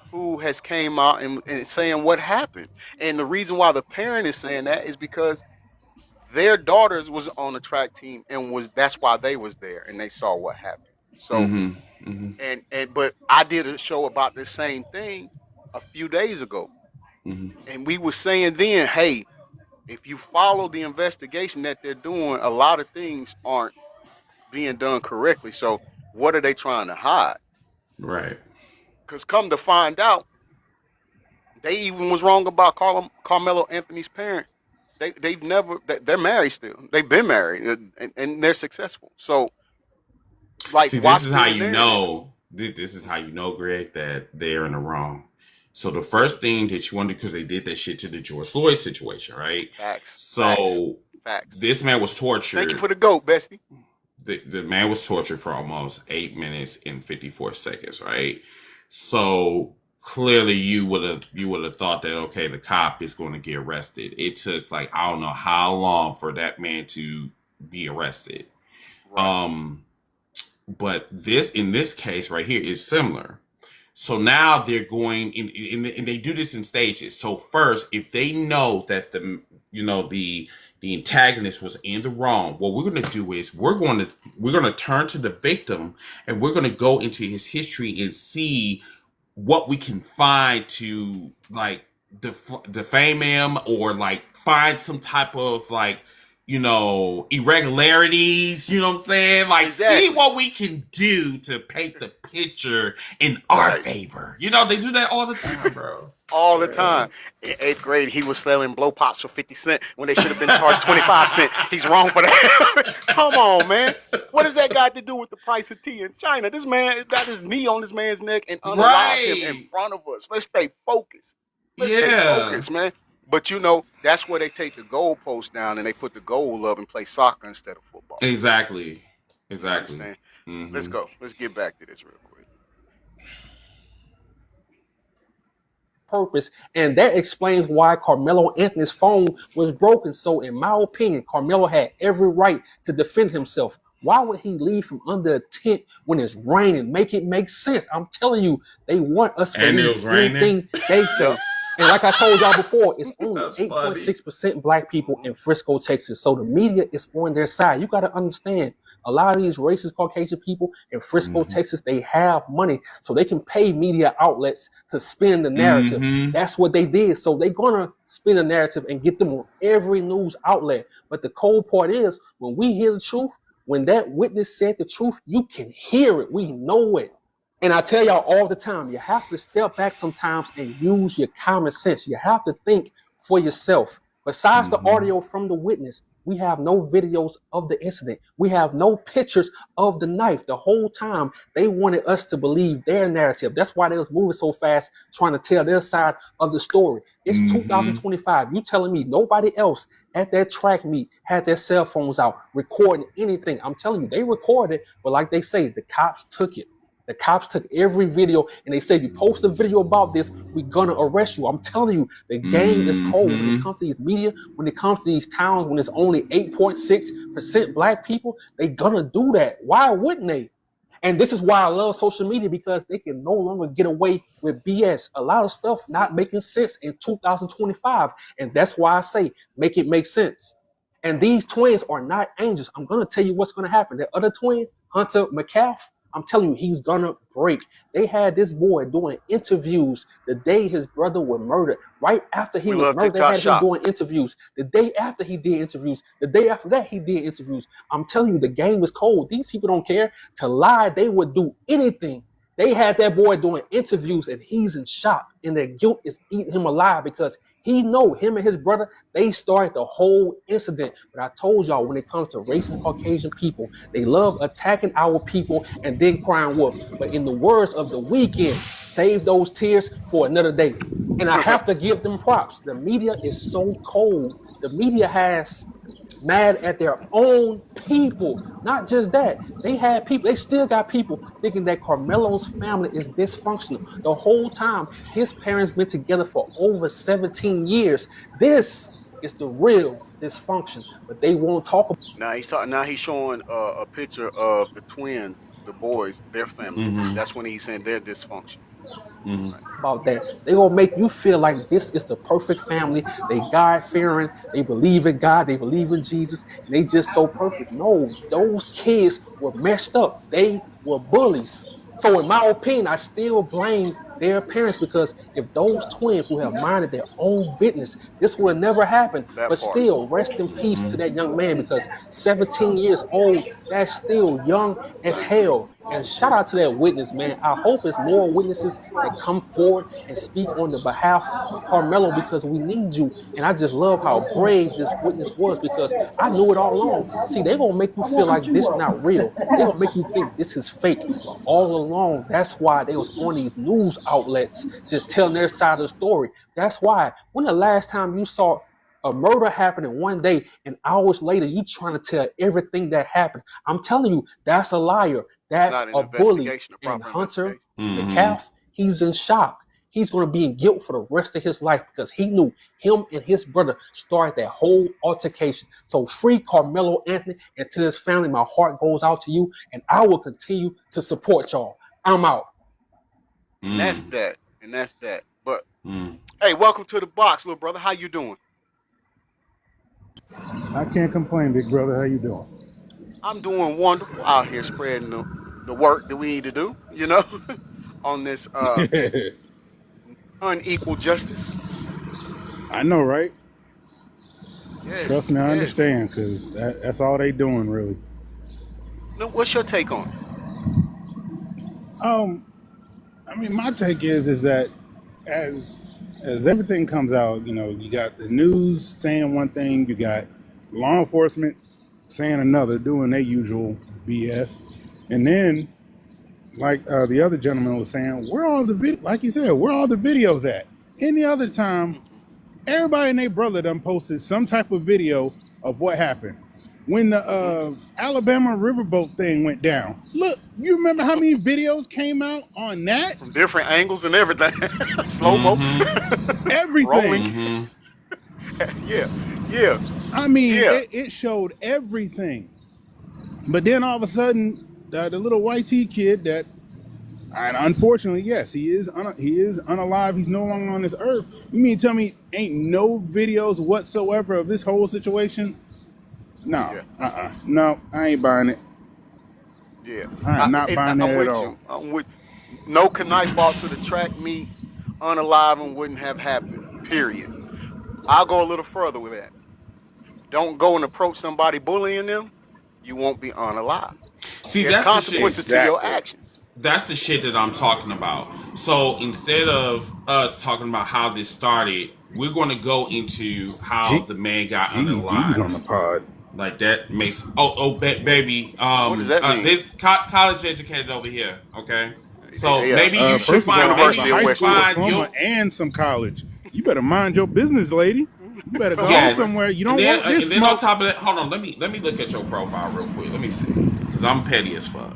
who has came out and saying what happened. And the reason why the parent is saying that is because their daughters was on the track team and that's why they was there and they saw what happened. So but I did a show about the same thing a few days ago. And we were saying then, hey, if you follow the investigation that they're doing, a lot of things aren't being done correctly. So what are they trying to hide? Right. Because come to find out, they even was wrong about Carmelo Anthony's parents. They're married still. They've been married and they're successful. So, like, see, this is how you know. This is how you know, Greg, that they're in the wrong. So the first thing that you want to do, because they did that shit to the George Floyd situation, right? Facts. So this man was tortured. Thank you for the GOAT, bestie. The man was tortured for almost 8 minutes and 54 seconds, right? So clearly you would have thought that, okay, the cop is going to get arrested. It took like, I don't know how long for that man to be arrested. Right. But in this case right here is similar. So now they're going in and they do this in stages. So first, if they know that the antagonist was in the wrong, what we're going to do is we're going to turn to the victim and we're going to go into his history and see what we can find to like defame him or like find some type of like, irregularities, you know what I'm saying? Like, exactly. See what we can do to paint the picture in our favor. They do that all the time, bro. All the time. In 8th grade, he was selling blow pops for 50 cents when they should have been charged 25 cents. He's wrong for that. Come on, man. What does that got to do with the price of tea in China? This man got his knee on this man's neck and unalived him in front of us. Let's stay focused. Stay focused, man. But that's where they take the goalpost down and they put the goal up and play soccer instead of football. Exactly. You understand? Let's go. Let's get back to this real quick. Purpose, and that explains why Karmelo Anthony's phone was broken. So in my opinion, Karmelo had every right to defend himself. Why would he leave from under a tent when it's raining? Make it make sense. I'm telling you, they want us to believe anything they say. And like I told y'all before, it's only 8.6% black people in Frisco, Texas. So the media is on their side. You got to understand, a lot of these racist Caucasian people in Frisco, Texas, they have money, so they can pay media outlets to spin the narrative. That's what they did. So they're going to spin a narrative and get them on every news outlet. But the cold part is, when we hear the truth, when that witness said the truth, you can hear it. We know it. And I tell y'all all the time, you have to step back sometimes and use your common sense. You have to think for yourself. Besides the audio from the witness, we have no videos of the incident. We have no pictures of the knife. The whole time, they wanted us to believe their narrative. That's why they was moving so fast, trying to tell their side of the story. It's 2025. You telling me nobody else at that track meet had their cell phones out recording anything? I'm telling you, they recorded, but like they say, the cops took it. The cops took every video and they said, you post a video about this, we're going to arrest you. I'm telling you, the game is cold when it comes to these media, when it comes to these towns, when it's only 8.6% black people, they're going to do that. Why wouldn't they? And this is why I love social media, because they can no longer get away with BS. A lot of stuff not making sense in 2025. And that's why I say, make it make sense. And these twins are not angels. I'm going to tell you what's going to happen. The other twin, Hunter McCaff, I'm telling you, he's gonna break. They had this boy doing interviews the day his brother was murdered. Right after he was murdered, they had him doing interviews. The day after he did interviews. The day after that, he did interviews. I'm telling you, the game is cold. These people don't care. To lie, they would do anything. They had that boy doing interviews and he's in shock. And their guilt is eating him alive because he know him and his brother, they started the whole incident. But I told y'all, when it comes to racist Caucasian people, they love attacking our people and then crying wolf. But in the words of The Weeknd, save those tears for another day. And I have to give them props. The media is so cold. The media has mad at their own people. Not just that, they still got people thinking that Karmelo's family is dysfunctional. The whole time, his parents been together for over 17 years. This is the real dysfunction, but they won't talk about it. Now he's showing a picture of the twins, the boys, their family. That's when he's saying they're dysfunctional. About that. They gonna make you feel like this is the perfect family. They God-fearing, they believe in God, they believe in Jesus, and they just so perfect. No, those kids were messed up. They were bullies. So in my opinion, I still blame their parents, because if those twins would have minded their own business, this would have never happened. But still, rest in peace to that young man, because 17 years old, that's still young as hell. And shout out to that witness, man. I hope it's more witnesses that come forward and speak on the behalf of Karmelo, because we need you. And I just love how brave this witness was, because I knew it all along. See, they're going to make you feel like this not real. They're going to make you think this is fake. But all along, that's why they was on these news outlets just telling their side of the story. That's why. When the last time you saw a murder happening one day and hours later you trying to tell everything that happened? I'm telling you, that's a liar. That's a bully. And Hunter McCaff, he's in shock. He's going to be in guilt for the rest of his life, because he knew him and his brother started that whole altercation. So free Karmelo Anthony, and to his family, my heart goes out to you, and I will continue to support y'all. I'm out. And that's that. And that's that. But hey, welcome to the box, little brother. How you doing? I can't complain, big brother. How you doing? I'm doing wonderful out here, spreading the work that we need to do, on this unequal justice. I know, right? Yes, trust me, I understand, because that's all they doing, really. What's your take on it? I mean, my take is that as everything comes out, you got the news saying one thing, you got law enforcement saying another, doing their usual BS, and then, like the other gentleman was saying, like you said, where all the videos at? Any other time, Everybody and their brother done posted some type of video of what happened when the Alabama riverboat thing went down. Look, you remember how many videos came out on that? From different angles and everything. Slow mo. Everything. Yeah. I mean, it showed everything. But then all of a sudden, the little YT kid that, and unfortunately, yes, he is unalive. He's no longer on this earth. You mean to tell me ain't no videos whatsoever of this whole situation? No, no, I ain't buying it. Yeah, I'm not buying that at all. I'm with you. No knife ball to the track meet, unalive and wouldn't have happened. Period. I'll go a little further with that. Don't go and approach somebody bullying them. You won't be unalive. See, there's that's consequences the shit. to your actions. That's the shit that I'm talking about. So instead of us talking about how this started, we're going to go into how the man got unalive. On the pod. Like that makes baby. What does that mean? This college educated over here. Okay, so Yeah. maybe you should find and some college. You better mind your business, lady. You better go somewhere. You don't want this and then on top of that, hold on. Let me look at your profile real quick. Let me see, because I'm petty as fuck.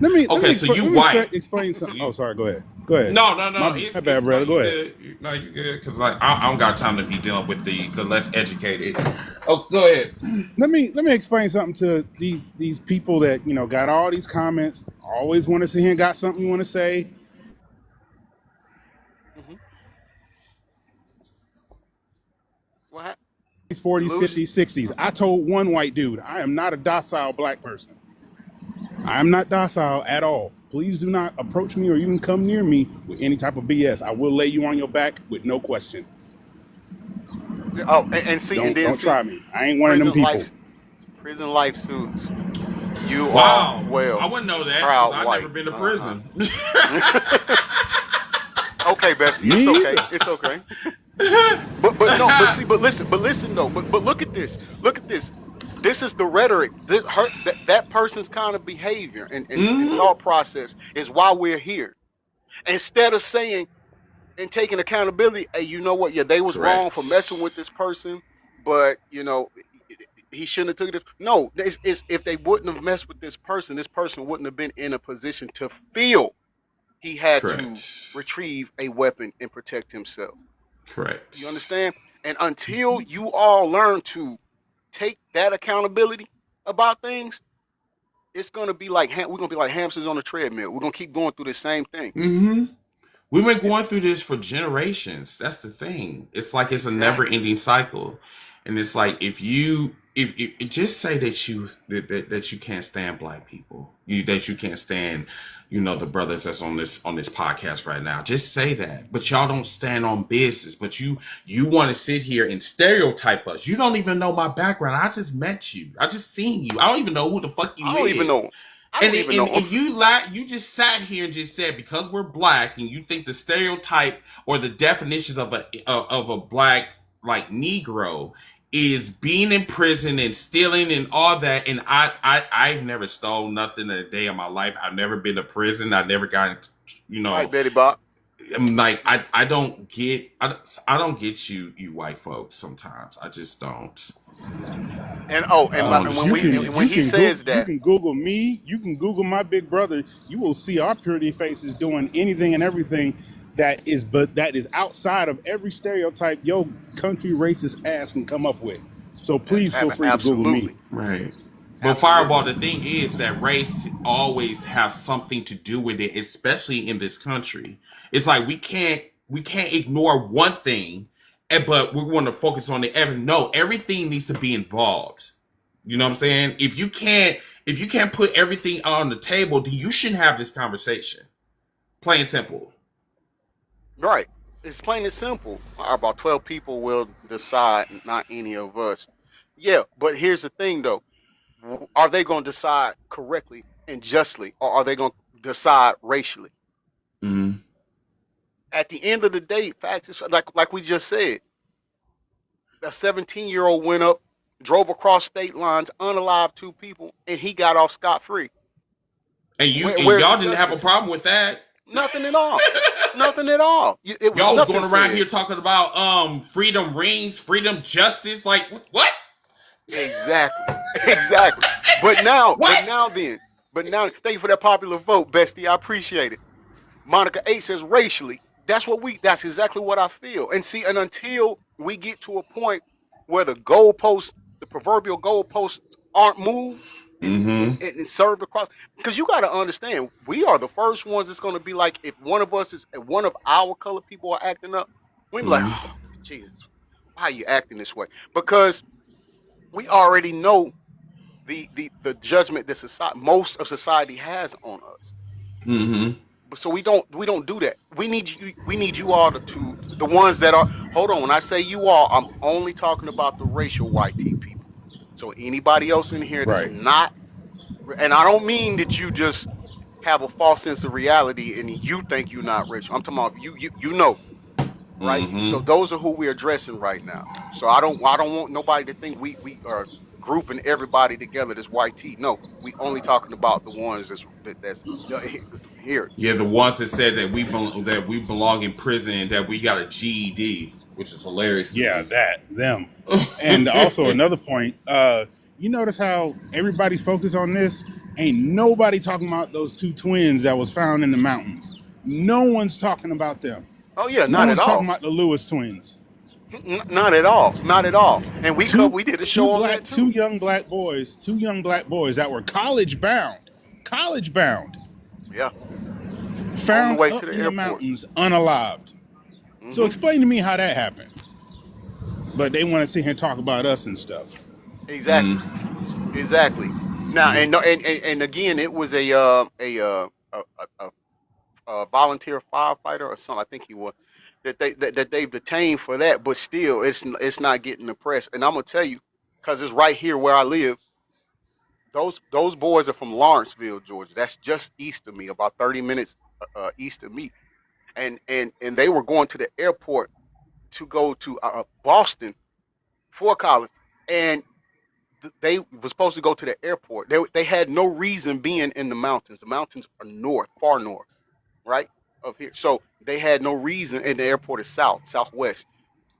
Let me see. So you white. Explain something. Oh, sorry. Go ahead. Go ahead. No. My bad, brother. Go ahead. No, you good. Because like I don't got time to be dealing with the less educated. Oh, go ahead. Let me explain something to these people that got all these comments. Always want to sit here and got something you want to say. What happened? 40s, 50s, 60s. I told one white dude, I am not a docile black person. I am not docile at all. Please do not approach me or even come near me with any type of BS. I will lay you on your back with no question. Oh, and see, don't try me. I ain't one of them people. Prison life suits. You are well. I wouldn't know that. I've never been to prison. Okay, Bessie, it's okay. But listen though. But look at this. This is the rhetoric. That person's kind of behavior and thought process is why we're here. Instead of saying and taking accountability, hey, you know what? Yeah, they was wrong for messing with this person, but he shouldn't have took this. No, it's if they wouldn't have messed with this person wouldn't have been in a position to feel he had to retrieve a weapon and protect himself. Correct. You understand? And until you all learn to take that accountability about things, it's gonna be like we're gonna be like hamsters on a treadmill. We're gonna keep going through the same thing. Mm-hmm. We've been going through this for generations. That's the thing. It's like it's a never-ending cycle, and it's like if just say that you can't stand black people, that you can't stand, the brothers that's on this podcast right now. Just say that, but y'all don't stand on business. But you want to sit here and stereotype us. You don't even know my background. I just met you. I just seen you. I don't even know who the fuck you is. I don't even know. And you just sat here and just said because we're black and you think the stereotype or the definitions of a black like Negro is being in prison and stealing and all that. And I've never stole nothing a day of my life. I've never been to prison. I've never gotten, Right, Betty Bob. I'm like, I don't get you white folks sometimes. I just don't. And when he says that, you can Google me, you can Google my big brother. You will see our pretty faces doing anything and everything that is outside of every stereotype your country racist ass can come up with. So please feel free to Google me. Right. But Fireball, the thing is that race always has something to do with it, especially in this country. It's like we can't ignore one thing, but we want to focus on the other. No, everything needs to be involved. You know what I'm saying? If you can't put everything on the table, then you shouldn't have this conversation. Plain and simple. Right. It's plain and simple. About 12 people will decide, not any of us. Yeah, but here's the thing, though. Are they going to decide correctly and justly, or are they going to decide racially? Mm-hmm. At the end of the day, facts is like we just said. A 17-year-old went up, drove across state lines, unalived 2 people, and he got off scot-free. And y'all didn't have a problem with that. Nothing at all. Nothing at all. It was Y'all was nothing going around said. here talking about freedom rings, freedom justice. Like what? Exactly. Exactly. But now, thank you for that popular vote, bestie. I appreciate it. Monica 8 says racially. That's exactly what I feel. And see, and until we get to a point where the proverbial goalposts aren't moved and served across, because you got to understand, we are the first ones that's going to be like, if one of our colored people are acting up, we be like, oh, Jesus, why are you acting this way? Because we already know the judgment that most of society has on us. So we don't do that. We need you all to the ones that are. Hold on, when I say you all, I'm only talking about the racial white people. So anybody else in here that's Right. not, and I don't mean that you just have a false sense of reality and you think you're not racial. I'm talking about you know, right? So those are who we're addressing right now. So I don't want nobody to think we are grouping everybody together that's white tea. No, we only talking about the ones that's here. Yeah, the ones that said that we belong in prison and that we got a GED, which is hilarious to Yeah, me. them. And also another point, you notice how everybody's focused on this? Ain't nobody talking about those two twins that was found in the mountains. No one's talking about them. Oh yeah, No not at one's talking all. about the Lewis twins. Not at all. Not at all. And we did a show on that Two too. young black boys that were college bound, Yeah, on the found way to up the in the airport. mountains unalived. So explain to me how that happened. But they want to sit here and talk about us and stuff. Exactly. Exactly. Now and no and again, it was a volunteer firefighter or something. I think he was that they've detained for that. But still, it's not getting the press. And I'm gonna tell you, because it's right here where I live. Those boys are from Lawrenceville, Georgia. That's just east of me, about 30 minutes east of me. And they were going to the airport to go to Boston for college, and they were supposed to go to the airport. They had no reason being in the mountains. The mountains are north, far north, right of here. So they had no reason, and the airport is southwest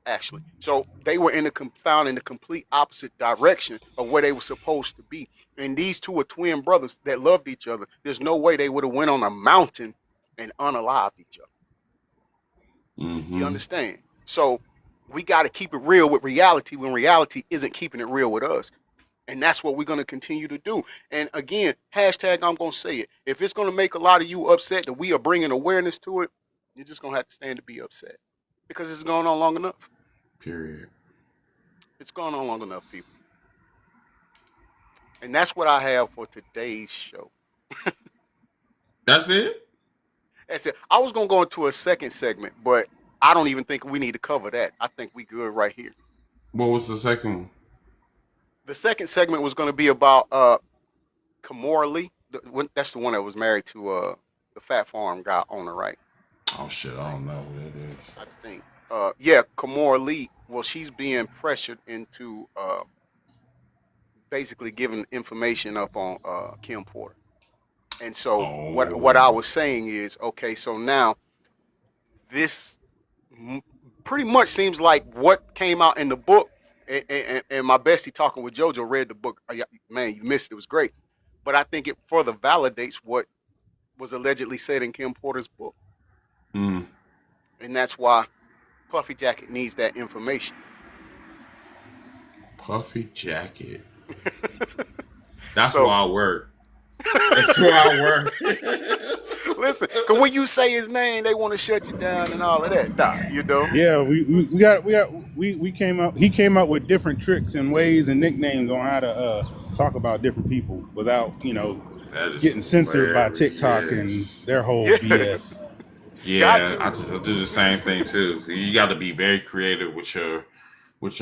actually. So they were found in the complete opposite direction of where they were supposed to be. And these two are twin brothers that loved each other. There's no way they would have went on a mountain and unalived each other. You understand? So we got to keep it real with reality when reality isn't keeping it real with us. And that's what we're going to continue to do. And again, hashtag, I'm going to say it. If it's going to make a lot of you upset that we are bringing awareness to it, you're just going to have to stand to be upset because it's going on long enough. Period. It's gone on long enough, people. And that's what I have for today's show. That's it? That's it. I was going to go into a second segment, but I don't even think we need to cover that. I think we good right here. What was the second one? The second segment was going to be about Kamora Lee. That's the one that was married to the Fat Farm guy owner, right? Oh, shit. I don't know who that is. I think. Yeah, Kamora Lee. Well, she's being pressured into basically giving information up on Kim Porter. And so what I was saying is, okay, so now this pretty much seems like what came out in the book. And my bestie talking with JoJo read the book. Man, you missed it. It was great. But I think it further validates what was allegedly said in Kim Porter's book. And that's why Puffy Jacket needs that information. Puffy Jacket. That's where I work. That's where I work. Listen, because when you say his name, they want to shut you down and all of that. Nah, you know. Yeah, we came up. He came up with different tricks and ways and nicknames on how to talk about different people without getting censored by TikTok and their whole BS. Yeah, I do the same thing too. You got to be very creative with your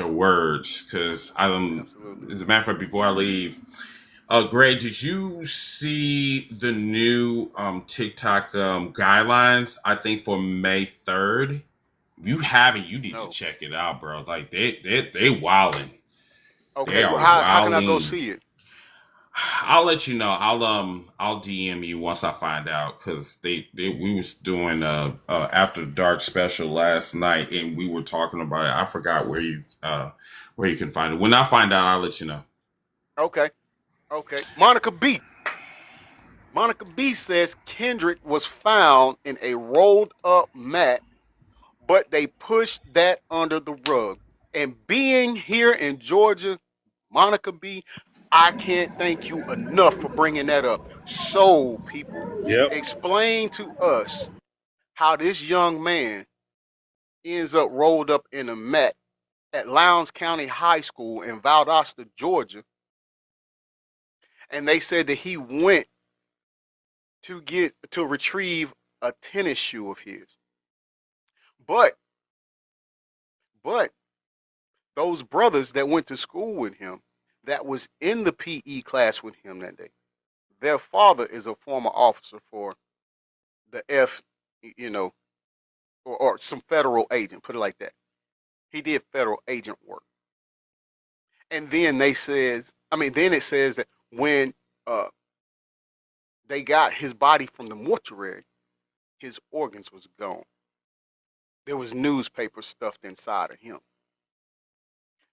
words, because as a matter of fact, before I leave, Greg, did you see the new TikTok guidelines? I think for May 3rd. If you haven't, you need to check it out, bro. Like they wilding. Okay, how can I go see it? I'll let you know. I'll DM you once I find out, because we was doing a after dark special last night, and we were talking about it. I forgot where you can find it. When I find out, I'll let you know. Okay. Okay. Monica B. Monica B says Kendrick was found in a rolled up mat, but they pushed that under the rug. And being here in Georgia, Monica B, I can't thank you enough for bringing that up. So, people, Yep. explain to us how this young man ends up rolled up in a mat at Lowndes County High School in Valdosta, Georgia. And they said that he went to retrieve a tennis shoe of his. But but those brothers that went to school with him, that was in the PE class with him that day, their father is a former officer for the you know, or some federal agent, put it like that. He did federal agent work. And then then it says that when they got his body from the mortuary, his organs was gone. There was newspaper stuffed inside of him.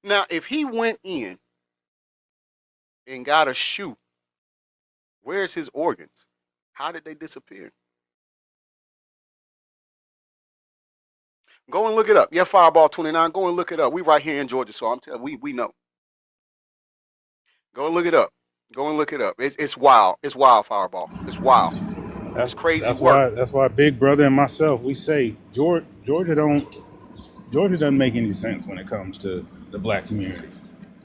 Now, if he went in and got a shoe, where's his organs? How did they disappear? Go and look it up. Yeah, Fireball 29. Go and look it up. We right here in Georgia, so I'm telling we know. Go and look it up. Go and look it up. It's wild. It's wild, Fireball. It's wild. It's crazy work. That's why Big Brother and myself, we say Georgia doesn't make any sense when it comes to the black community.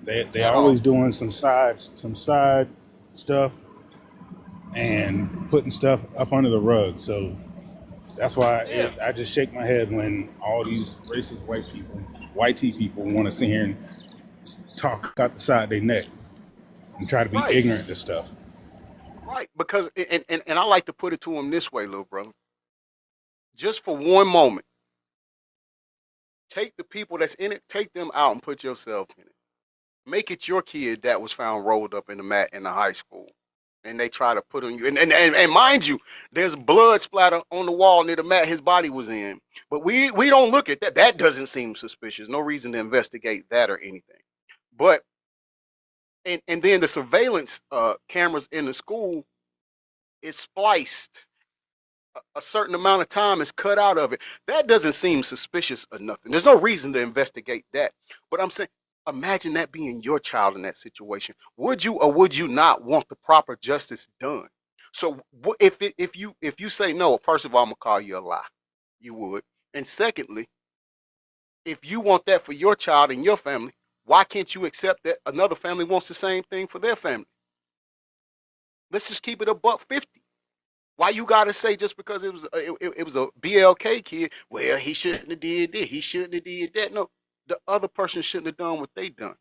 They always doing some side stuff and putting stuff up under the rug. So that's why I just shake my head when all these racist white people want to sit here and talk out the side of their neck and try to be ignorant to stuff. Right, because and I like to put it to him this way, little brother. Just for one moment, take the people that's in it, take them out and put yourself in it. Make it your kid that was found rolled up in the mat in the high school. And they try to put on you. And mind you, there's blood splatter on the wall near the mat his body was in. But we don't look at that. That doesn't seem suspicious. No reason to investigate that or anything. But and then the surveillance cameras in the school is spliced. A certain amount of time is cut out of it. That doesn't seem suspicious or nothing. There's no reason to investigate that. But I'm saying, imagine that being your child in that situation. Would you or would you not want the proper justice done? So if you say no, first of all, I'm gonna call you a lie. You would. And secondly, if you want that for your child and your family, why can't you accept that another family wants the same thing for their family? Let's just keep it a $1.50. Why you gotta say just because it was a BLK kid? Well, he shouldn't have did this. He shouldn't have did that. No, the other person shouldn't have done what they done,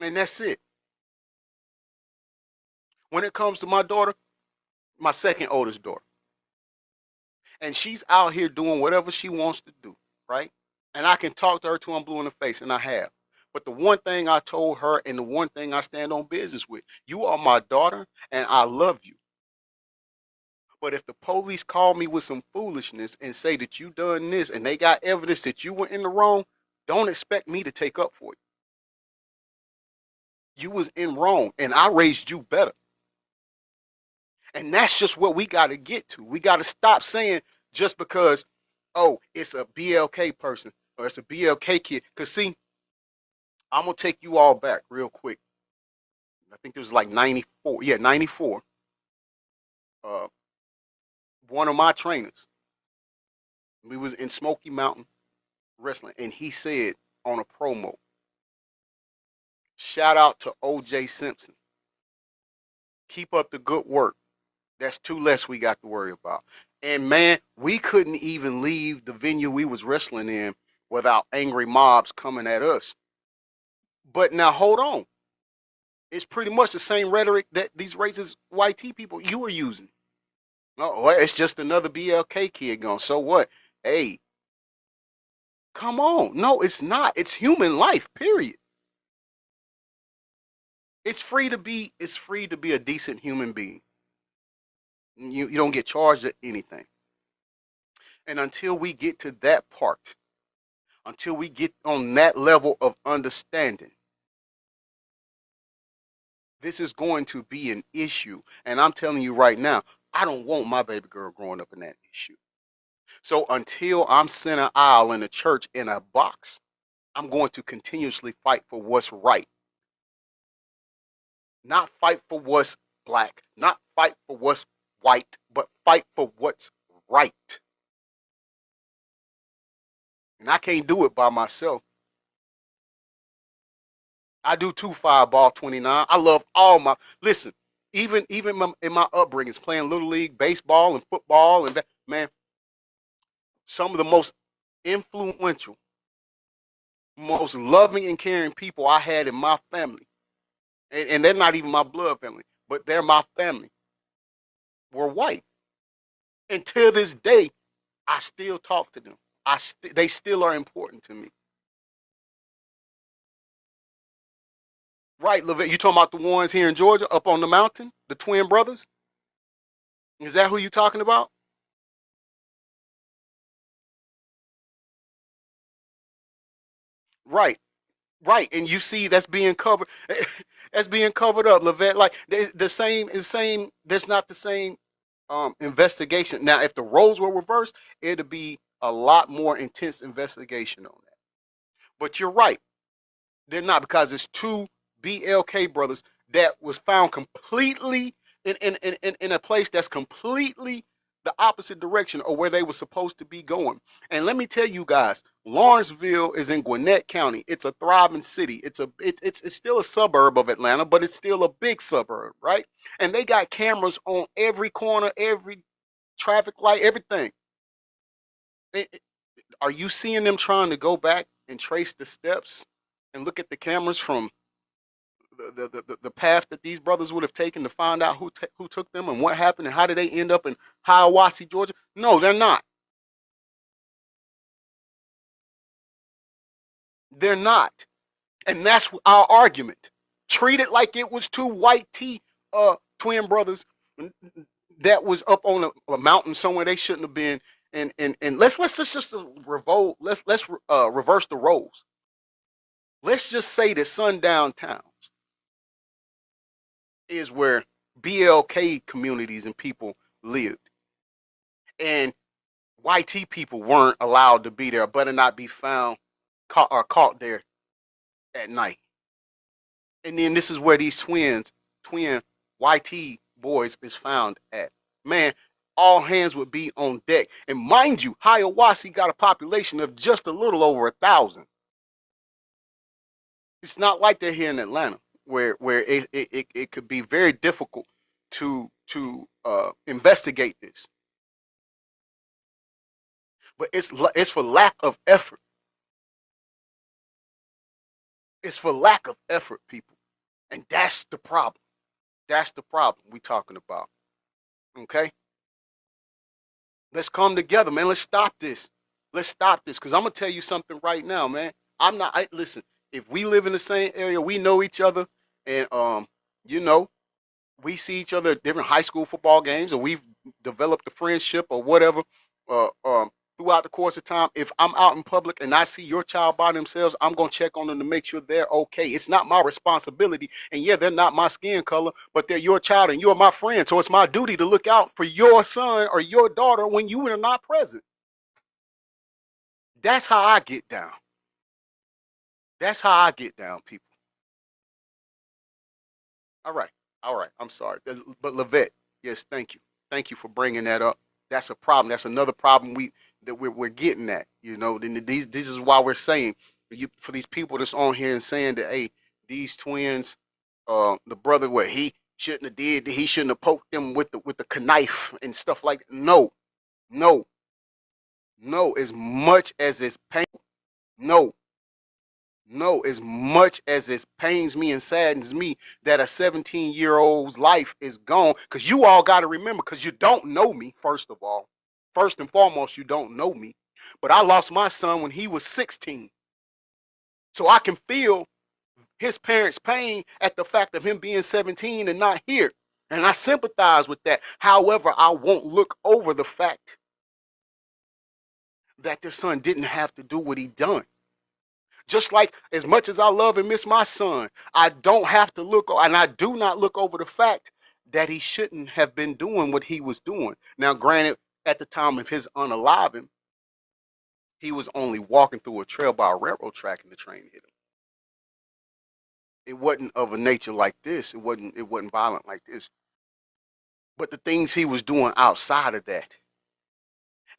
and that's it. When it comes to my daughter, my second oldest daughter, and she's out here doing whatever she wants to do, right? And I can talk to her till I'm blue in the face, and I have. But the one thing I told her, and the one thing I stand on business with, you are my daughter, and I love you. But if the police call me with some foolishness and say that you done this and they got evidence that you were in the wrong, don't expect me to take up for you. You was in wrong and I raised you better. And that's just what we got to get to. We got to stop saying just because, oh, it's a BLK person or it's a BLK kid. Because see, I'm going to take you all back real quick. I think this was like 94. Yeah, 94. One of my trainers, we was in Smoky Mountain Wrestling, and he said on a promo, shout out to OJ Simpson. Keep up the good work. That's two less we got to worry about. And man, we couldn't even leave the venue we was wrestling in without angry mobs coming at us. But now hold on. It's pretty much the same rhetoric that these racist white people you were using. No, well, it's just another BLK kid going. So what? Hey, come on. No, it's not. It's human life, period. It's free to be a decent human being. You don't get charged or anything. And until we get to that part, until we get on that level of understanding, this is going to be an issue. And I'm telling you right now, I don't want my baby girl growing up in that issue. So until I'm center aisle in a church in a box, I'm going to continuously fight for what's right. Not fight for what's black, not fight for what's white, but fight for what's right. And I can't do it by myself. I do too, Fireball 29. I love all my, listen, even in my upbringings, playing Little League, baseball, and football, and that, man, some of the most influential, most loving and caring people I had in my family, and they're not even my blood family, but they're my family, were white. And till this day, I still talk to them. They still are important to me. Right, Levette, you talking about the ones here in Georgia up on the mountain, the twin brothers? Is that who you talking about? Right, right. And you see that's being covered that's being covered up, Levette. Like the same, there's not the same investigation. Now, if the roles were reversed, it'd be a lot more intense investigation on that. But you're right. They're not, because it's two BLK brothers that was found completely in a place that's completely the opposite direction of where they were supposed to be going. And let me tell you guys, Lawrenceville is in Gwinnett County. It's a thriving city. It's still a suburb of Atlanta, but it's still a big suburb, right? And they got cameras on every corner, every traffic light, everything. Are you seeing them trying to go back and trace the steps and look at the cameras from the path that these brothers would have taken to find out who took them and what happened and how did they end up in Hiawassee, Georgia? No, they're not. They're not. And that's our argument. Treat it like it was two white twin brothers that was up on a mountain somewhere they shouldn't have been. And let's just revolt. Let's reverse the roles. Let's just say that sundown towns is where BLK communities and people lived, and YT people weren't allowed to be there, better not be found caught there at night. And then this is where these twin YT boys is found at. Man, all hands would be on deck. And mind you, Hiawassee got a population of just a little over 1,000. It's not like they're here in Atlanta, where it could be very difficult to investigate this. But it's for lack of effort. It's for lack of effort, people, and that's the problem. That's the problem we talking about. Okay, let's come together, man. Let's stop this. Let's stop this, because I'm gonna tell you something right now, man. Listen. If we live in the same area, we know each other, and you know, we see each other at different high school football games, or we've developed a friendship or whatever uh, um, throughout the course of time. If I'm out in public and I see your child by themselves, I'm going to check on them to make sure they're okay. It's not my responsibility. And yeah, they're not my skin color, but they're your child and you're my friend. So it's my duty to look out for your son or your daughter when you are not present. That's how I get down. That's how I get down, people. All right. All right. I'm sorry. But Levette, yes, thank you. Thank you for bringing that up. That's a problem. That's another problem we're getting at. You know, this is why we're saying for these people that's on here and saying that, hey, these twins, the brother, what he shouldn't have did, he shouldn't have poked them with the knife and stuff like that. No, no, no. As much as it's painful, no, no, as much as it pains me and saddens me that a 17-year-old's life is gone, because you all got to remember, because you don't know me, first of all. First and foremost, you don't know me. But I lost my son when he was 16. So I can feel his parents' pain at the fact of him being 17 and not here. And I sympathize with that. However, I won't look over the fact that their son didn't have to do what he done. Just like as much as I love and miss my son, I don't have to look, and I do not look over the fact that he shouldn't have been doing what he was doing. Now, granted, at the time of his unaliving, he was only walking through a trail by a railroad track and the train hit him. It wasn't of a nature like this. It wasn't violent like this. But the things he was doing outside of that.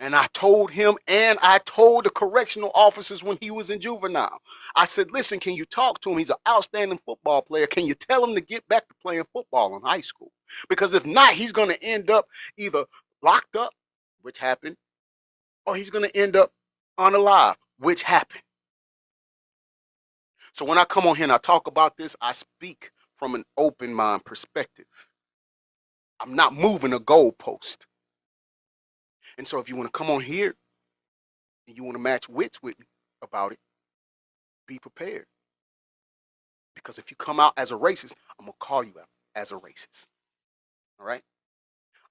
And I told him, and I told the correctional officers when he was in juvenile. I said, listen, can you talk to him? He's an outstanding football player. Can you tell him to get back to playing football in high school? Because if not, he's going to end up either locked up, which happened, or he's going to end up unalive, which happened. So when I come on here and I talk about this, I speak from an open mind perspective. I'm not moving a goalpost. And so if you want to come on here and you want to match wits with me about it, be prepared. Because if you come out as a racist, I'm going to call you out as a racist. All right?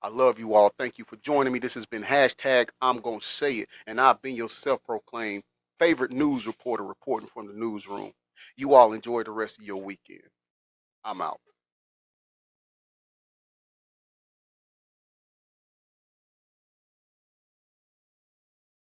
I love you all. Thank you for joining me. This has been hashtag I'm going to say it. And I've been your self-proclaimed favorite news reporter reporting from the newsroom. You all enjoy the rest of your weekend. I'm out.